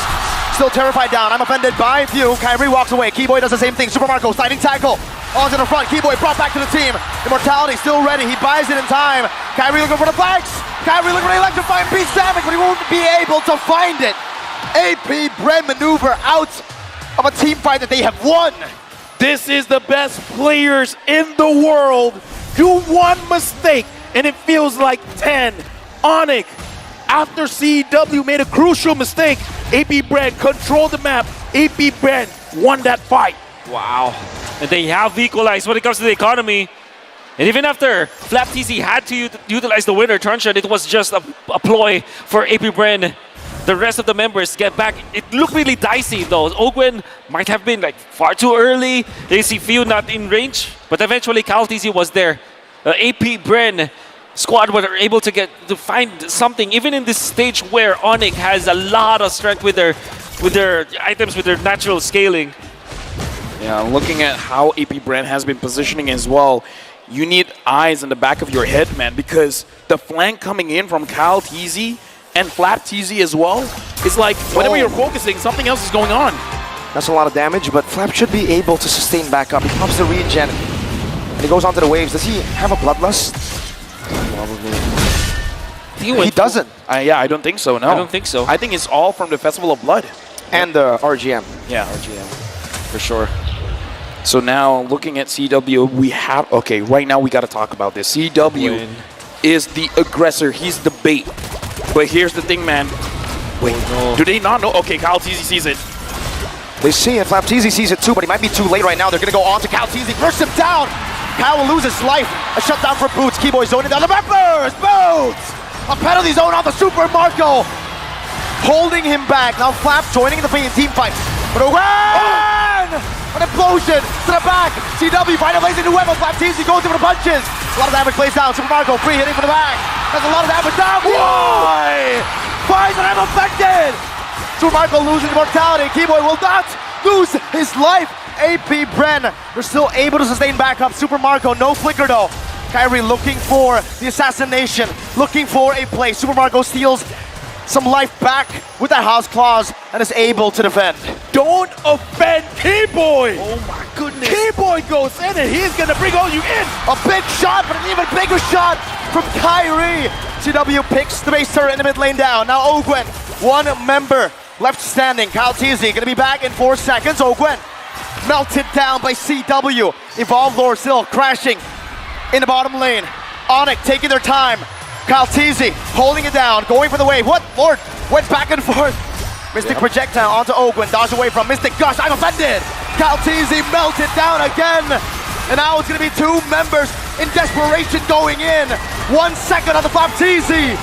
still terrified down. I'm offended by Few. Kyrie walks away. Keyboy does the same thing. Super Marco sliding tackle. Onto the front. Keyboy brought back to the team. Immortality still ready. He buys it in time. Kyrie looking for the flanks. Kyrie looking for the electrifying beast damage, but he won't be able to find it. AP Bren maneuver out of a team fight that they have won. This is the best players in the world. Do one mistake, and it feels like 10. Onyx, after CW made a crucial mistake, AP Bren controlled the map. AP Bren won that fight. Wow. And they have equalized when it comes to the economy. And even after FlapTZ had to utilize the winner truncheon, it was just a ploy for AP Bren. The rest of the members get back. It looked really dicey though. Ogwen might have been like far too early. They see Few not in range, but eventually CalTZ was there. AP Bren squad were able to find something, even in this stage where Onyx has a lot of strength with their items, with their natural scaling. Yeah, looking at how AP Bren has been positioning as well, you need eyes in the back of your head, man, because the flank coming in from CalTZ and FlapTZ as well is like, whenever you're focusing, something else is going on. That's a lot of damage, but Flap should be able to sustain back up. He pops the regen, and he goes onto the waves. Does he have a bloodlust? He doesn't. Yeah, I don't think so, no. I don't think so. I think it's all from the Festival of Blood. And the RGM. Yeah, RGM, for sure. So now, looking at CW, we have... Okay, right now we got to talk about this. CW is the aggressor. He's the bait. But here's the thing, man. Wait, do they not know? Okay, CalTZ sees it. They see it. FlapTZ sees it too, but he might be too late right now. They're going to go on to CalTZ. Burst him down. Cal will lose his life. A shutdown for Boots. Keyboy zoning down the members. Boots! A penalty zone on the Super Marco. Holding him back. Now Flap joining in the team fight. But an implosion to the back. CW fighting a lazy new weapon. FlapTZ goes in for the punches. A lot of damage plays down. Super Marco free hitting for the back. That's a lot of damage down. Boy! Finds and I'm affected. Super Marco losing immortality. Keyboy will not lose his life. AP Bren, they're still able to sustain back up. Super Marco, no flicker though. Kyrie looking for the assassination, looking for a play. Super Marco steals some life back with that house claws and is able to defend. Don't offend Keyboy! Oh my goodness. Keyboy goes in and he's gonna bring all you in! A big shot, but an even bigger shot from Kyrie. CW picks the base turret in the mid lane down. Now Ogwen, one member left standing. CalTZ gonna be back in 4 seconds. Ogwen melted down by CW. Evolve Lord still crashing in the bottom lane. Onyx taking their time. CalTZ holding it down, going for the wave. What? Lord went back and forth. Mystic projectile onto Ogwen, dodge away from Mystic Gush. I'm offended. CalTZ melted down again. And now it's going to be two members in desperation going in. 1 second on the FlapTZ.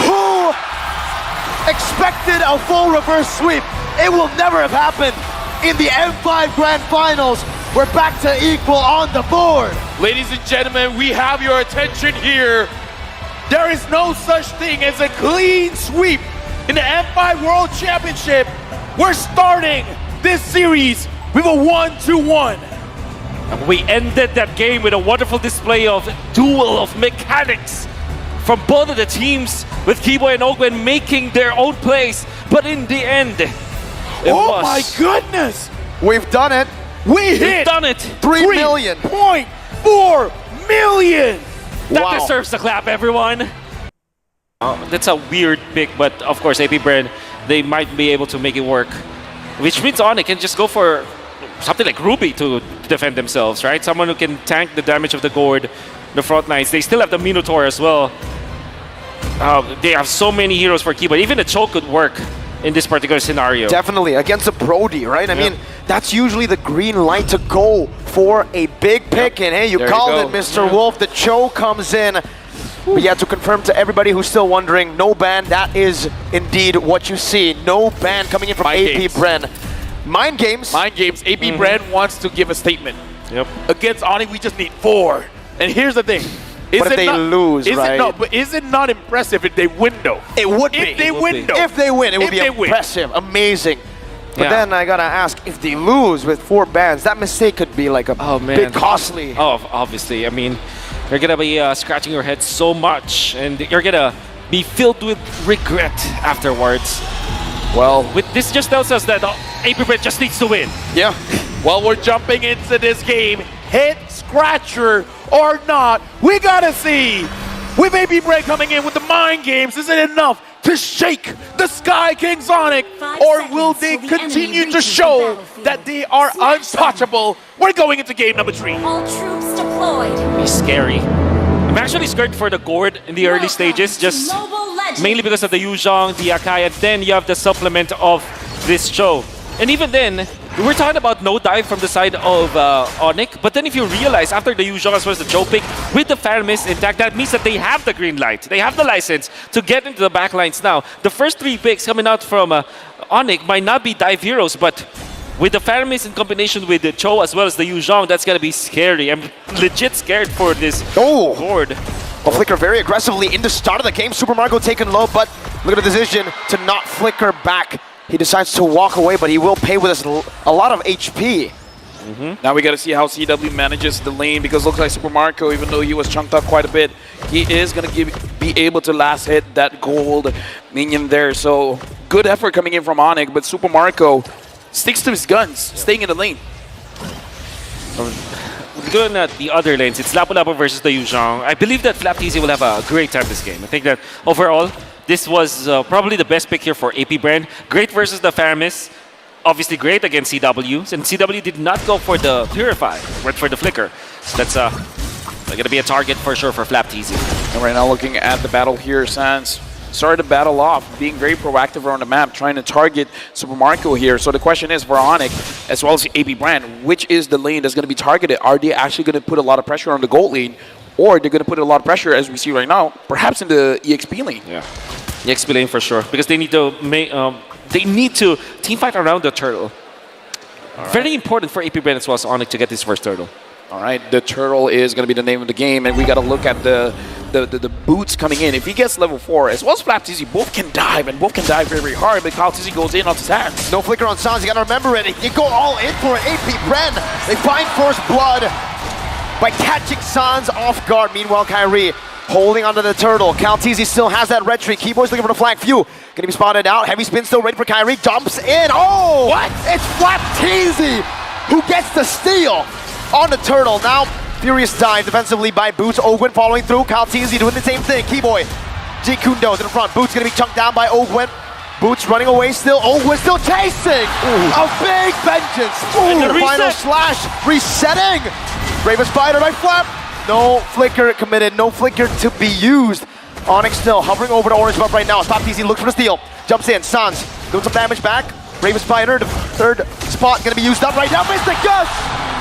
Who expected a full reverse sweep? It will never have happened in the M5 Grand Finals. We're back to equal on the board. Ladies and gentlemen, we have your attention here. There is no such thing as a clean sweep in the M5 World Championship. We're starting this series with a 1-1. And we ended that game with a wonderful display of duel of mechanics from both of the teams, with Keyboy and Ogwen making their own plays. But in the end, oh my goodness! We've done it. We've done it. 3 million. 3.4 million! That deserves a clap, everyone. That's a weird pick, but of course, AP Bren, they might be able to make it work. Which means Onyx can just go for something like Ruby to defend themselves, right? Someone who can tank the damage of the Gourd, the front lines. They still have the Minotaur as well. They have so many heroes for Keyboy. Even a choke could work in this particular scenario. Definitely, against a Brody, right? I mean, that's usually the green light to go for a big pick. And hey, you called it, Mr. Wolf. The choke comes in. But yeah, to confirm to everybody who's still wondering, no ban, that is indeed what you see. No ban coming in from Mind AP games. Bren. Mind games. Mind games. AP Brand wants to give a statement. Yep. Against Onyx, we just need 4. And here's the thing. But if they lose, right? But is it not impressive if they win, though? It would be. If they win, though. If they win, it would If be they win. impressive, amazing. But Yeah. then I gotta ask, if they lose with 4 bans, that mistake could be like a bit costly. Oh, obviously. I mean, you're gonna be scratching your head so much, and you're gonna be filled with regret afterwards. Well, This just tells us that AP Bren just needs to win. yeah. Well, we're jumping into this game. Hit, scratcher, or not, we gotta see. With AP Brand coming in with the mind games, is it enough to shake the Sky King Sonic? 5 Or will seconds they till the continue enemy to reaches the show battlefield. that they are Smash them. untouchable? We're going into game number 3. All troops deployed. It's scary. I'm actually scared for the Gourd in the early stages, just Mobile Legends. mainly because of the Yuzhong, the Akai, and then you have the supplement of this show. And even then, we're talking about no dive from the side of Onyx, but then if you realize after the Yuzhong as well as the Joe pick, with the Faramis intact, that means that they have the green light. They have the license to get into the backlines now. The first 3 picks coming out from Onyx might not be dive heroes, but with the Faramis in combination with the Cho as well as the Yuzhong, that's going to be scary. I'm legit scared for this Oh! Gourd. Well, Flicker very aggressively in the start of the game. Super Mario taken low, but look at the decision to not flicker back. He decides to walk away, but he will pay with a lot of HP. Now we got to see how CW manages the lane, because it looks like Super Marco, even though he was chunked up quite a bit, he is going to be able to last hit that gold minion there. So good effort coming in from Onyx, but Super Marco sticks to his guns, staying in the lane. Going at the other lanes, it's Lapu Lapu versus the Yuzhong. I believe that FlapTZ will have a great time this game. I think that overall, this was probably the best pick here for AP Brand. Great versus the Faramis. Obviously great against CW. And CW did not go for the Purify, went for the Flicker. So that's going to be a target for sure for FlapTZ. And right now looking at the battle here, Sans started the battle off, being very proactive around the map, trying to target Super Marco here. So the question is for Onyx, as well as AP Brand, which is the lane that's going to be targeted? Are they actually going to put a lot of pressure on the gold lane, or they're going to put a lot of pressure, as we see right now, perhaps in the EXP lane? Yeah, the XP lane for sure, because they need to team fight around the turtle. Very important for AP Brand as well as Onyx to get this first turtle. All right, the turtle is going to be the name of the game, and we got to look at the boots coming in. If he gets level 4, as well as FlapTZ, both can dive, and both can dive very, very hard, but FlapTZ goes in onto his hands. No flicker on Sans, you gotta remember it. You go all in for it. AP Bren, they find first blood by catching Sans off guard. Meanwhile, Kyrie holding onto the turtle. CalTZ still has that red tree. Keyboard's looking for the flag. Few gonna be spotted out. Heavy spin still ready for Kyrie. Jumps in. Oh! What? It's FlapTZ who gets the steal on the turtle. Now, furious dive defensively by Boots. Ogwen following through. CalTZ doing the same thing. Keyboy. G Kundo's in the front. Boots gonna be chunked down by Ogwen. Boots running away still. Ogwen still chasing. A big vengeance. And the The final reset. slash. Resetting. Bravest Spider by Flap. No flicker committed. No flicker to be used. Onyx still hovering over the orange buff right now. StopTZ looks for the steal. Jumps in. Sans doing some damage back. Bravest Spider, the third spot gonna be used up right now. Mystic Gus.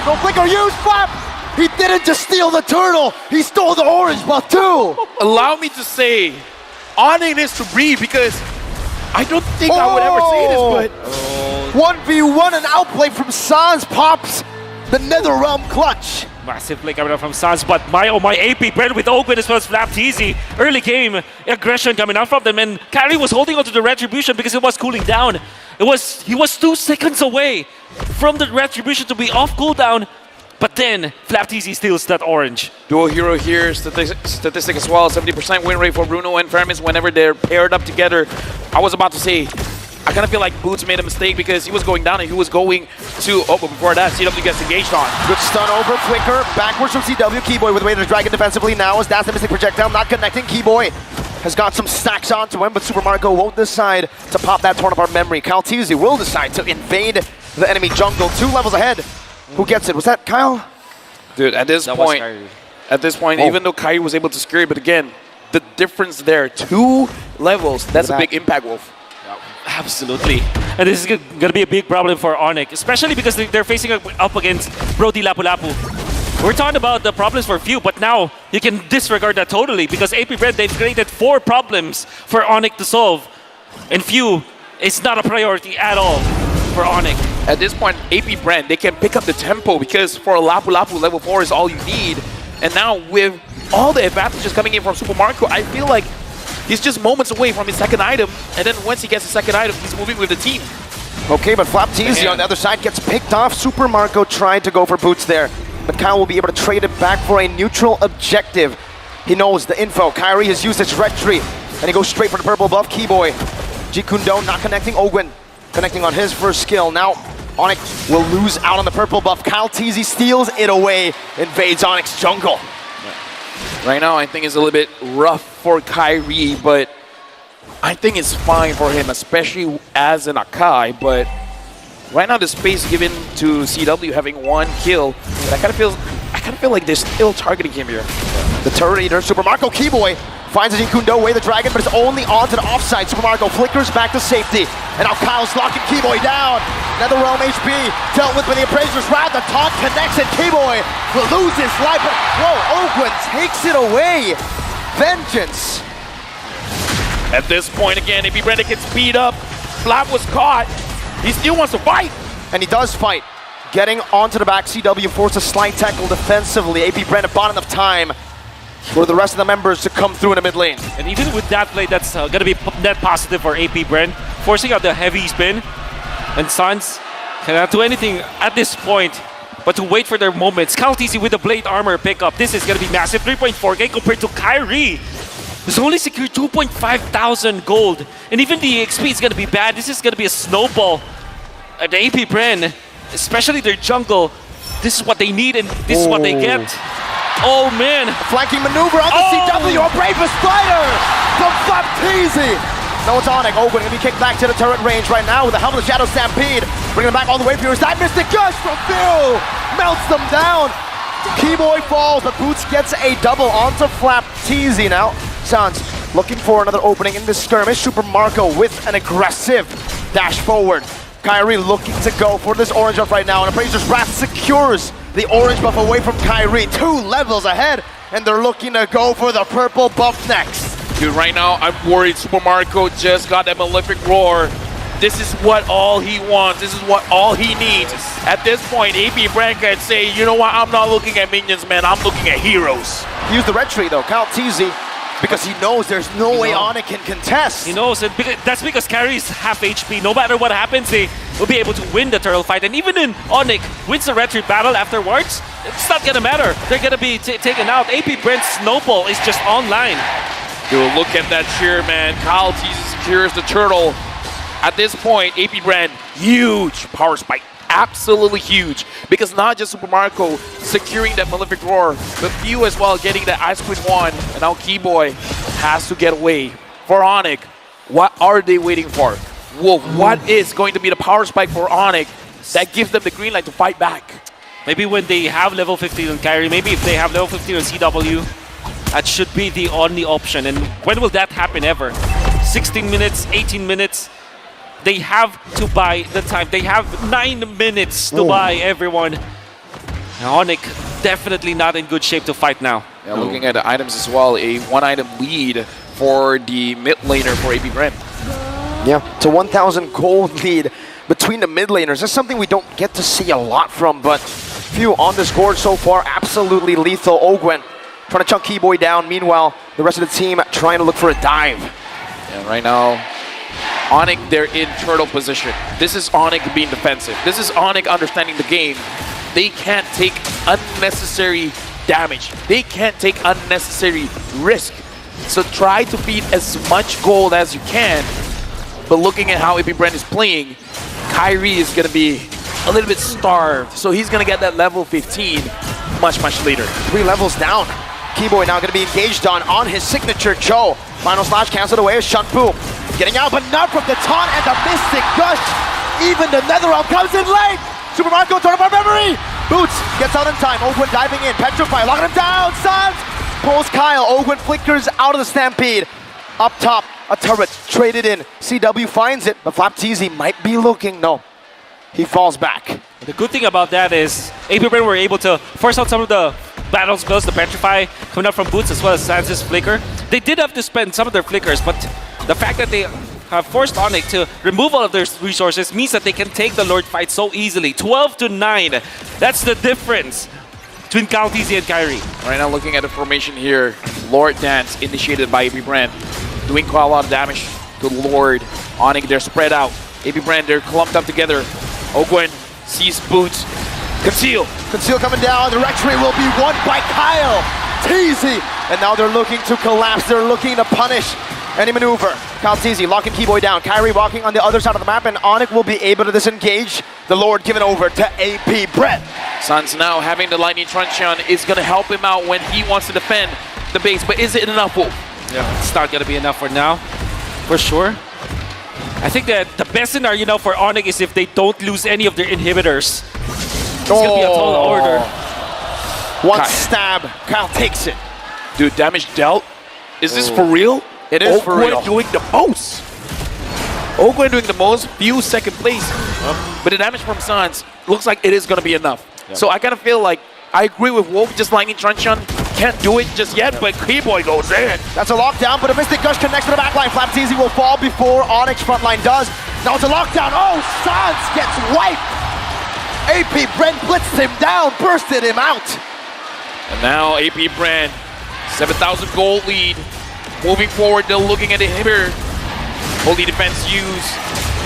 No flicker used. Flap. He didn't just steal the turtle. He stole the orange buff too. Allow me to say, Onyx needs to breathe, because I don't think I would ever say this, but 1v1 and outplay from Sans pops the NetherRealm clutch. Massive play coming out from Sans, but my AP Brand with Ogwen as well as FlapTZ. Early game aggression coming out from them, and Kyrie was holding onto the retribution because it was cooling down. He was 2 seconds away from the retribution to be off cooldown, but then FlapTZ steals that orange. dual hero here, statistic as well, 70% win rate for Bruno and Fermis whenever they're paired up together. I was about to say, I kind of feel like Boots made a mistake because he was going down and he was going to, but before that, CW gets engaged on. Good stun over Flicker, backwards from CW. Keyboy with the way to Dragon defensively now as that's the Mystic Projectile, not connecting. Keyboy has got some stacks onto him, but Super Marco won't decide to pop that torn apart memory. CalTZ will decide to invade the enemy jungle, 2 levels ahead. Who gets it? Was that Kyle? Dude, at this That was point, Kyrie. even though Kai was able to scare it, but again, the difference there, 2 levels, that's a big impact, Wolf. Absolutely. And this is going to be a big problem for Onyx, especially because they're facing up against Brody Lapu Lapu. We're talking about the problems for few, but now you can disregard that totally because AP Brand, they've created 4 problems for Onyx to solve. And few is not a priority at all for Onyx. At this point, AP Brand, they can pick up the tempo because for a Lapu Lapu, level 4 is all you need. And now with all the advantages coming in from Super Marco, I feel like he's just moments away from his second item. And then once he gets the second item, he's moving with the team. Okay, but Flapteezy on the other side gets picked off. Super Marco tried to go for boots there, but Kyle will be able to trade it back for a neutral objective. He knows the info. Kyrie has used his retry, and he goes straight for the purple buff. Keyboy. Jikundo not connecting. Ogwen connecting on his first skill. Now Onyx will lose out on the purple buff. Kyle Teasy steals it away, invades Onyx jungle. Right now, I think it's a little bit rough for Kyrie, but I think it's fine for him, especially as an Akai. But right now, the space given to CW having 1 kill, but I kind of feel like they're still targeting him here. The turret eater, Super Marco Keyboy finds Jikundo away the dragon, but it's only onto the offside. Super Marco flickers back to safety, and now Kyle's locking Keyboy down. NetherRealm HP dealt with by the Appraiser's Wrath. The taunt connects, and Keyboy will lose his life. But whoa, Ogwen takes it away. Vengeance. At this point, again, AP Brand gets beat up. Flap was caught. He still wants to fight. And he does fight. Getting onto the back, CW forces a slight tackle defensively. AP Brand bought enough time for the rest of the members to come through in the mid lane. And even with that play, that's going to be net positive for AP Brand, forcing out the heavy spin. And Suns cannot do anything at this point but to wait for their moments. Kaltisi with the Blade Armor pickup. This is going to be massive. 3.4k compared to Kyrie, who's only secured 2,500 gold. And even the XP is going to be bad. This is going to be a snowball. The AP Brand, especially their jungle, this is what they need and this is what they get. Oh man! A flanking maneuver on the CW, a bravest spider from Flapteezy. No, it's Onyx. Ogwen gonna be kicked back to the turret range right now with the Helm of the Shadow Stampede. Bringing him back all the way for your side. Mystic Gush from Phil melts them down. Keyboy falls, but Boots gets a double onto Flapteezy now. Suns looking for another opening in this skirmish. Super Marco with an aggressive dash forward. Kyrie looking to go for this orange buff right now, and Appraiser's Wrath secures the orange buff away from Kyrie. 2 levels ahead, and they're looking to go for the purple buff next. Dude, right now, I'm worried. Super Marco just got that Malefic Roar. This is what all he wants. This is what all he needs. At this point, AP Brand can say, you know what, I'm not looking at minions, man. I'm looking at heroes. He used the red tree, though. Kyle Teasy, because he knows there's no way Onyx can contest. He knows it. That's because Carrie's half HP. No matter what happens, they will be able to win the turtle fight. And even in Onyx wins the retreat battle afterwards, it's not gonna matter. They're gonna be taken out. AP Brent's snowball is just online. Dude, look at that cheer, man. Kyle Teasy secures the turtle. At this point, AP Brand, huge power spike. Absolutely huge. Because not just Super Marco securing that Malefic Roar, but Few as well getting that Ice Queen 1. And now Keyboy has to get away. For Onyx, what are they waiting for? Wolf, what is going to be the power spike for Onyx that gives them the green light to fight back? Maybe when they have level 15 on Kyrie, maybe if they have level 15 on CW, that should be the only option. And when will that happen ever? 16 minutes, 18 minutes? They have to buy the time. They have 9 minutes to buy everyone. Onyx definitely not in good shape to fight now. Yeah, looking at the items as well, a 1-item lead for the mid laner for AP Brand. Yeah, it's a 1,000 gold lead between the mid laners. That's something we don't get to see a lot from, but Few on this board so far, absolutely lethal. Ogwen trying to chunk Keyboy down. Meanwhile, the rest of the team trying to look for a dive. And right now, Onyx, they're in turtle position. This is Onyx being defensive. This is Onyx understanding the game. They can't take unnecessary damage. They can't take unnecessary risk. So try to feed as much gold as you can. But looking at how AP Brand is playing, Kyrie is going to be a little bit starved. So he's going to get that level 15 much, much later. 3 levels down. Keyboy now going to be engaged on his signature Cho. Final slash canceled away as Shunfu. Getting out, but not from the taunt and the Mystic Gush. Even the NetherRealm comes in late. Super Marco, turn of our memory. Boots gets out in time. Ogwen diving in. Petrify, locking him down. Suns pulls Kyle. Ogwen flickers out of the Stampede. Up top, a turret traded in. CW finds it, but Flapteezy might be looking. No, he falls back. The good thing about that is AP Bren were able to force out some of the battle spells, the Petrify coming up from Boots as well as Sans' Flicker. They did have to spend some of their Flickers, but the fact that they have forced Onyx to remove all of their resources means that they can take the Lord fight so easily. 12-9. That's the difference between Kaltizi and Kyrie. Right now, looking at the formation here, Lord Dance initiated by AP Brand, doing quite a lot of damage to Lord. Onyx, they're spread out. AP Brand, they're clumped up together. Ogwen sees Boots. Conceal. Conceal coming down. The Rectory will be won by Kyle Teasy. And now they're looking to collapse. They're looking to punish any maneuver. Kyle Teasy locking Keyboy down. Kyrie walking on the other side of the map, and Onyx will be able to disengage. The Lord given over to AP Brett. Suns now having the Lightning Truncheon is going to help him out when he wants to defend the base, but is it enough, Wolf? Yeah, it's not going to be enough for now, for sure. I think that the best scenario now for Onyx is if they don't lose any of their inhibitors. It's going to be a tall order. One stab, Kyle takes it. Dude, damage dealt? Is this for real? It is for real. Ogwen doing the most. Ogwen doing the most, few second place. But the damage from Suns looks like it is going to be enough. So I kind of feel like I agree with Wolf, just Lightning Truncheon can't do it just yet, but Keyboy goes in. That's a lockdown, but a Mystic Gush connects to the backline. Flapteasy will fall before Onyx frontline does. Now it's a lockdown. Oh, Sans gets wiped. AP Brent blitzed him down, bursted him out. And now AP Brand, 7,000 gold lead. Moving forward, they're looking at the inhibitor. Holy defense use.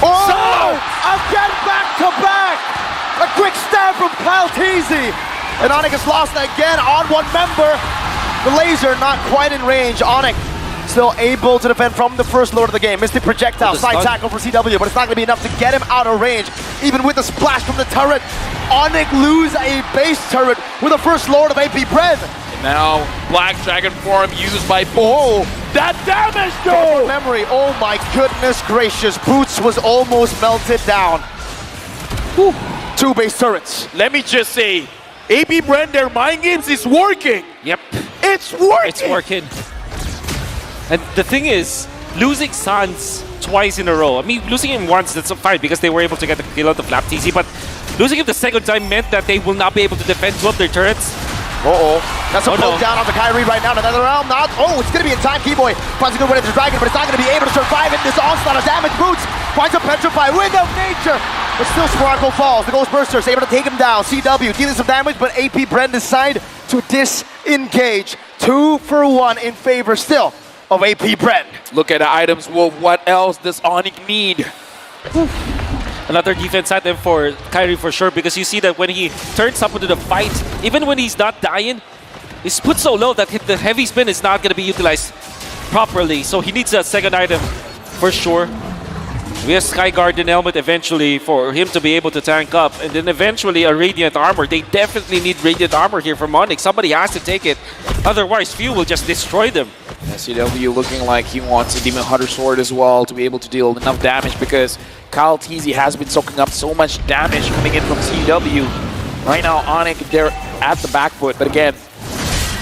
Oh! Again back to back! A quick stab from Kyle Teasy. And Onyx has lost again on one member. The laser not quite in range. Onyx still able to defend from the first lord of the game. Mystic Projectile, side tackle for CW, but it's not going to be enough to get him out of range. Even with the splash from the turret, Onyx lose a base turret with the first lord of AP Bread. And now, Black Dragon form used by Bo. That damage though! Memory, oh my goodness gracious. Boots was almost melted down. Whew. 2 base turrets. Let me just say, AP Brand, their mind games is working. Yep. It's working. It's working. And the thing is, losing Sans twice in a row. I mean, losing him once, that's fine because they were able to get the kill out of Flapteasy, but losing him the second time meant that they will not be able to defend 2 of their turrets. That's a poke down on the Kyrie right now. Another round, not. Oh, it's going to be in time. Keyboy finds a good way to the Dragon, but it's not going to be able to survive in this onslaught of damage. Boots finds a Petrify, Wind of Nature, but still Sparkle falls. The Ghostburster is able to take him down. CW dealing some damage, but AP Brent decide to disengage. 2 for 1 in favor still of AP Brent. Look at the items, Wolf. What else does Onyx need? Another defense item for Kyrie for sure, because you see that when he turns up into the fight, even when he's not dying, he's put so low that the heavy spin is not going to be utilized properly. So he needs a second item for sure. We have Sky Guardian Helmet eventually for him to be able to tank up, and then eventually a Radiant Armor. They definitely need Radiant Armor here from Onyx. Somebody has to take it, otherwise Few will just destroy them. CW looking like he wants a Demon Hunter Sword as well to be able to deal enough damage, because Kyle Teasy has been soaking up so much damage coming in from CW. Right now, Onyx, they're at the back foot, but again,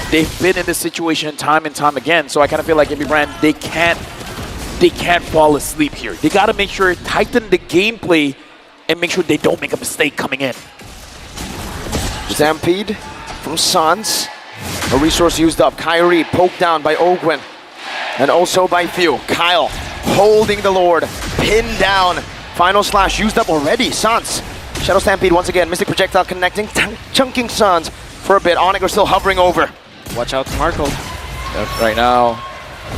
they've been in this situation time and time again, so I kind of feel like AP Brand, they can't fall asleep here. They got to make sure, tighten the gameplay, and make sure they don't make a mistake coming in. Stampede from Sans. A resource used up. Kyrie poked down by Ogwen. And also by Few. Kyle holding the Lord. Pinned down. Final slash used up already. Sans. Shadow Stampede once again. Mystic Projectile connecting. Chunking Sans for a bit. Onyx are still hovering over. Watch out, Marco. Right now,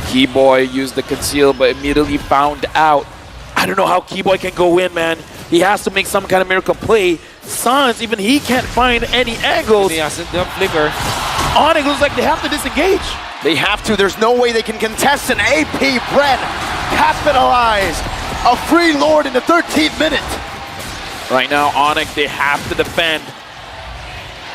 Keyboy used the conceal, but immediately found out. I don't know how Keyboy can go in, man. He has to make some kind of miracle play. Sans, even he can't find any angles. He has the flicker. Onyx looks like they have to disengage. They have to. There's no way they can contest an AP Bren. Capitalize. A free Lord in the 13th minute. Right now, Onyx, they have to defend.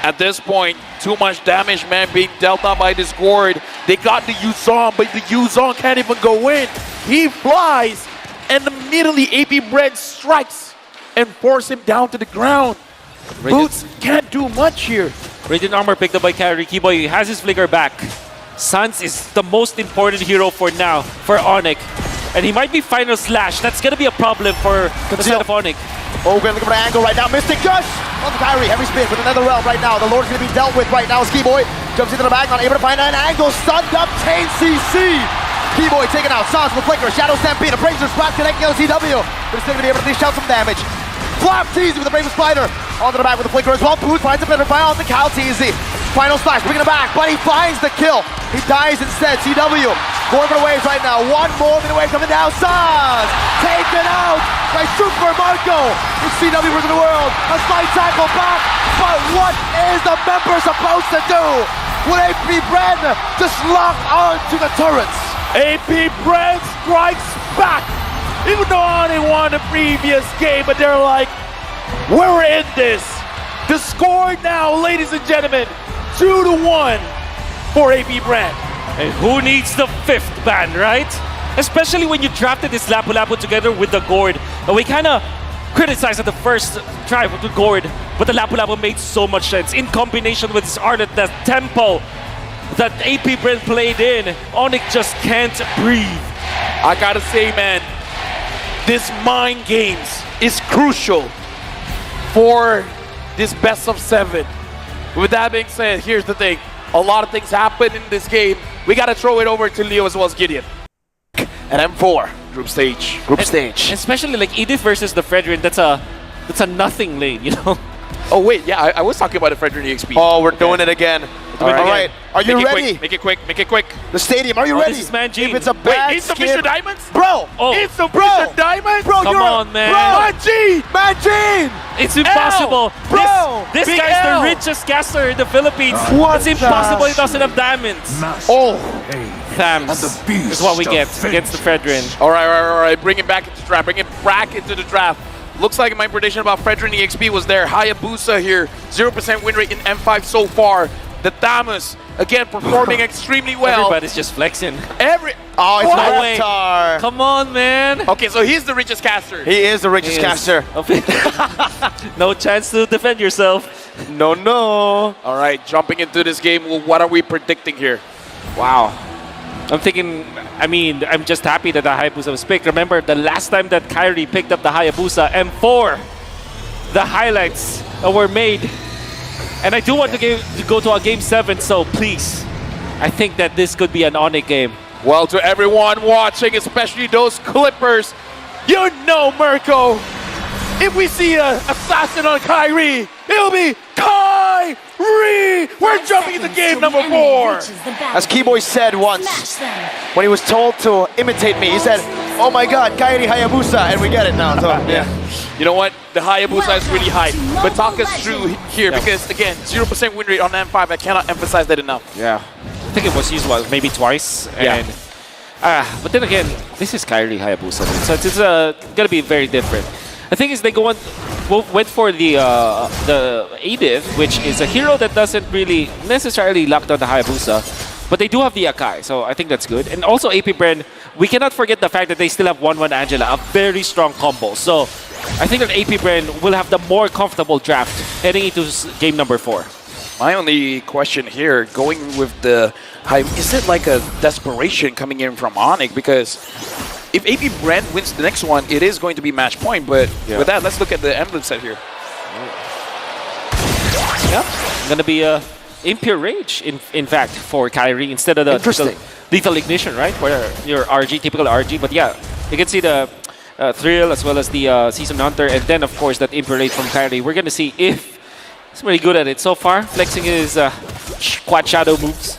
At this point, too much damage, man, being dealt out by this Gord. They got the Yuzong, but the Yuzong can't even go in. He flies, and immediately AP Bren strikes and force him down to the ground. Boots can't do much here. Radiant Armor picked up by Kyrie. Keyboy has his flicker back. Sans is the most important hero for now for Onyx. And he might be Final Slash. That's going to be a problem for the side of Onyx. Ogwen looking for an angle right now. Mystic Gush on the Kyrie. Heavy spin with another realm right now. The Lord's going to be dealt with right now. Ski-Boy jumps into the bag, not able to find an angle. Stunned up, Chain CC. Ski-Boy taken out. Sauce with Flicker. Shadow Stampede. A Brazier Splat connecting OCW. But it's still going to be able to dish out some damage. Flap Teasy with the Brazier Spider. Onto the back with the Flicker as well. Booth finds a better fire on the Cal Teasy. Final slash, bringing it back, but he finds the kill. He dies instead. CW going for the waves right now. One more minute away coming down. Sauce taken out by Super Marco. It's CW versus the world. A slight tackle back, but what is the member supposed to do? Will AP Bren just lock on to the turrets? AP Bren strikes back. Even though they won the previous game, but they're like, we're in this. The score now, ladies and gentlemen, 2-1 for AP Bren. And who needs the 5th ban, right? Especially when you drafted this Lapu-Lapu together with the Gourd. And we kind of criticized at the first try with the Gourd, but the Lapu-Lapu made so much sense. In combination with his art at the tempo that AP Bren played in, Onyx just can't breathe. I gotta say, man, this mind games is crucial for this best of 7. With that being said, here's the thing. A lot of things happen in this game. We gotta throw it over to Leo as well as Gideon. And M4. Group stage. Group stage. Especially like Edith versus the Fredrin, that's a nothing lane, you know? Oh wait, yeah, I was talking about the Fredrin EXP. Oh, we're doing it again. All right. Are you ready? Make it quick, make it quick. The stadium, are you ready? This is Manjin. If it's a bad Insufficient diamonds? Bro! Oh, Insufficient diamonds? Bro, come you're on, man. Manjin! Manjin! It's impossible. Bro! This Big guy's L. the richest caster in the Philippines. What It's impossible he doesn't have diamonds. Oh, Thams is what we get against the Fredrin. all right. Bring it back into the draft. Bring it back into the draft. Looks like my prediction about Fredrin EXP was there. Hayabusa here, 0% win rate in M5 so far. The Thamus, again, performing extremely well. Everybody's just flexing. Oh, it's No way. Reptar. Come on, man. Okay, so he's the richest caster. He is the richest caster. No chance to defend yourself. No. All right, jumping into this game, well, what are we predicting here? Wow. I'm thinking, I'm just happy that the Hayabusa was picked. Remember, the last time that Kyrie picked up the Hayabusa, M4, the highlights were made. And I do want to go to a Game 7, so please, I think that this could be an Onyx game. Well, to everyone watching, especially those Clippers, you know, Mirko, if we see an assassin on Kyrie, it'll be Kyrie! We're jumping into game number 4. As Keyboy said once, when he was told to imitate me, he said, oh my god, Kyrie Hayabusa, and we get it now. So, yeah. You know what? The Hayabusa is really high. But talk us through here, because again, 0% win rate on M5, I cannot emphasize that enough. Yeah. I think it was used maybe twice. And, but then again, this is Kyrie Hayabusa, so it's going to be very different. The thing is, they went for the Edith, which is a hero that doesn't really necessarily lock down the Hayabusa, but they do have the Akai, so I think that's good. And also AP Bren, we cannot forget the fact that they still have 1-1 Angela, a very strong combo. So I think that AP Bren will have the more comfortable draft heading into game number 4. My only question here, going with the high, is it like a desperation coming in from Onyx? Because if AP Bren wins the next one, it is going to be match point. But with that, let's look at the emblem set here. Yeah, gonna be a Impure Rage, in fact, for Kyrie instead of the Lethal Ignition, right? Where your RG, typical RG. But yeah, you can see the Thrill as well as the Season Hunter, and then of course that Impure Rage from Kyrie. We're gonna see if he's really good at it so far, flexing his quad shadow moves.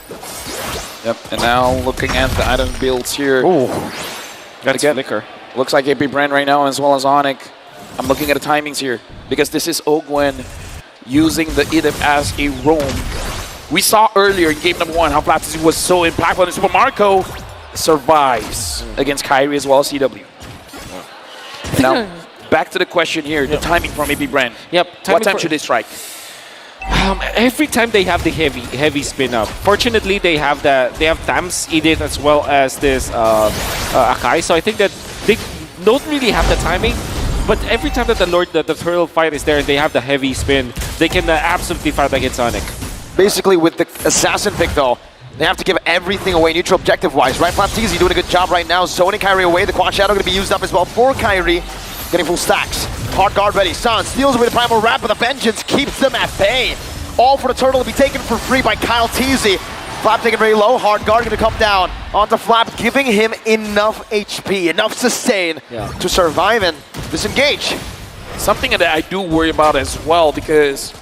Yep, and now looking at the item builds here. Ooh, that's Flicker. Looks like AP Bren right now as well as Onyx. I'm looking at the timings here because this is Ogwen using the Edith as a roam. We saw earlier in game number 1 how Platzi was so impactful, and Super Marco survives against Kyrie as well as CW. And now back to the question here, the timing from AP Bren. Yep. What time should they strike? Every time they have the heavy spin up. Fortunately, they have Tams, Edith, as well as this Akai. So I think that they don't really have the timing. But every time that the turtle fight is there and they have the heavy spin, they can absolutely fight against Sonic. Basically, with the assassin pick though, they have to give everything away neutral objective wise, right? Flapteasy doing a good job right now, zoning Kyrie away. The quad shadow going to be used up as well for Kyrie. getting full stacks. Hard guard ready. Sans steals away the primal wrap, but the vengeance keeps them at bay. All for the turtle to be taken for free by Kyle Teasy. Flap taken very low. Hard guard going to come down onto Flap, giving him enough HP, enough sustain to survive and disengage. Something that I do worry about as well, because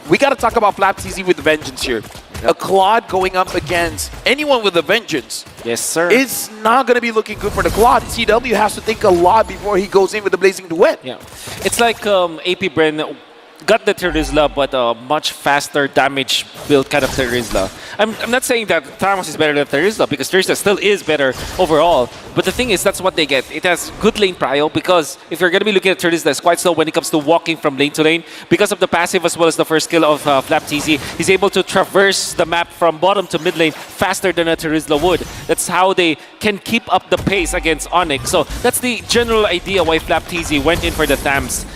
we got to talk about Flap TZ with vengeance here. A Claude going up against anyone with a vengeance. Yes, sir. It's not going to be looking good for the Claude. CW has to think a lot before he goes in with the Blazing Duet. Yeah. It's like AP Bren got the Terizla, but a much faster damage build kind of Terizla. I'm not saying that Thanos is better than Terizla, because Terizla still is better overall. But the thing is, that's what they get. It has good lane prio, because if you're going to be looking at Terizla, it's quite slow when it comes to walking from lane to lane. Because of the passive as well as the first skill of Flap TZ, he's able to traverse the map from bottom to mid lane faster than a Terizla would. That's how they can keep up the pace against Onyx. So that's the general idea why Flap TZ went in for the Thams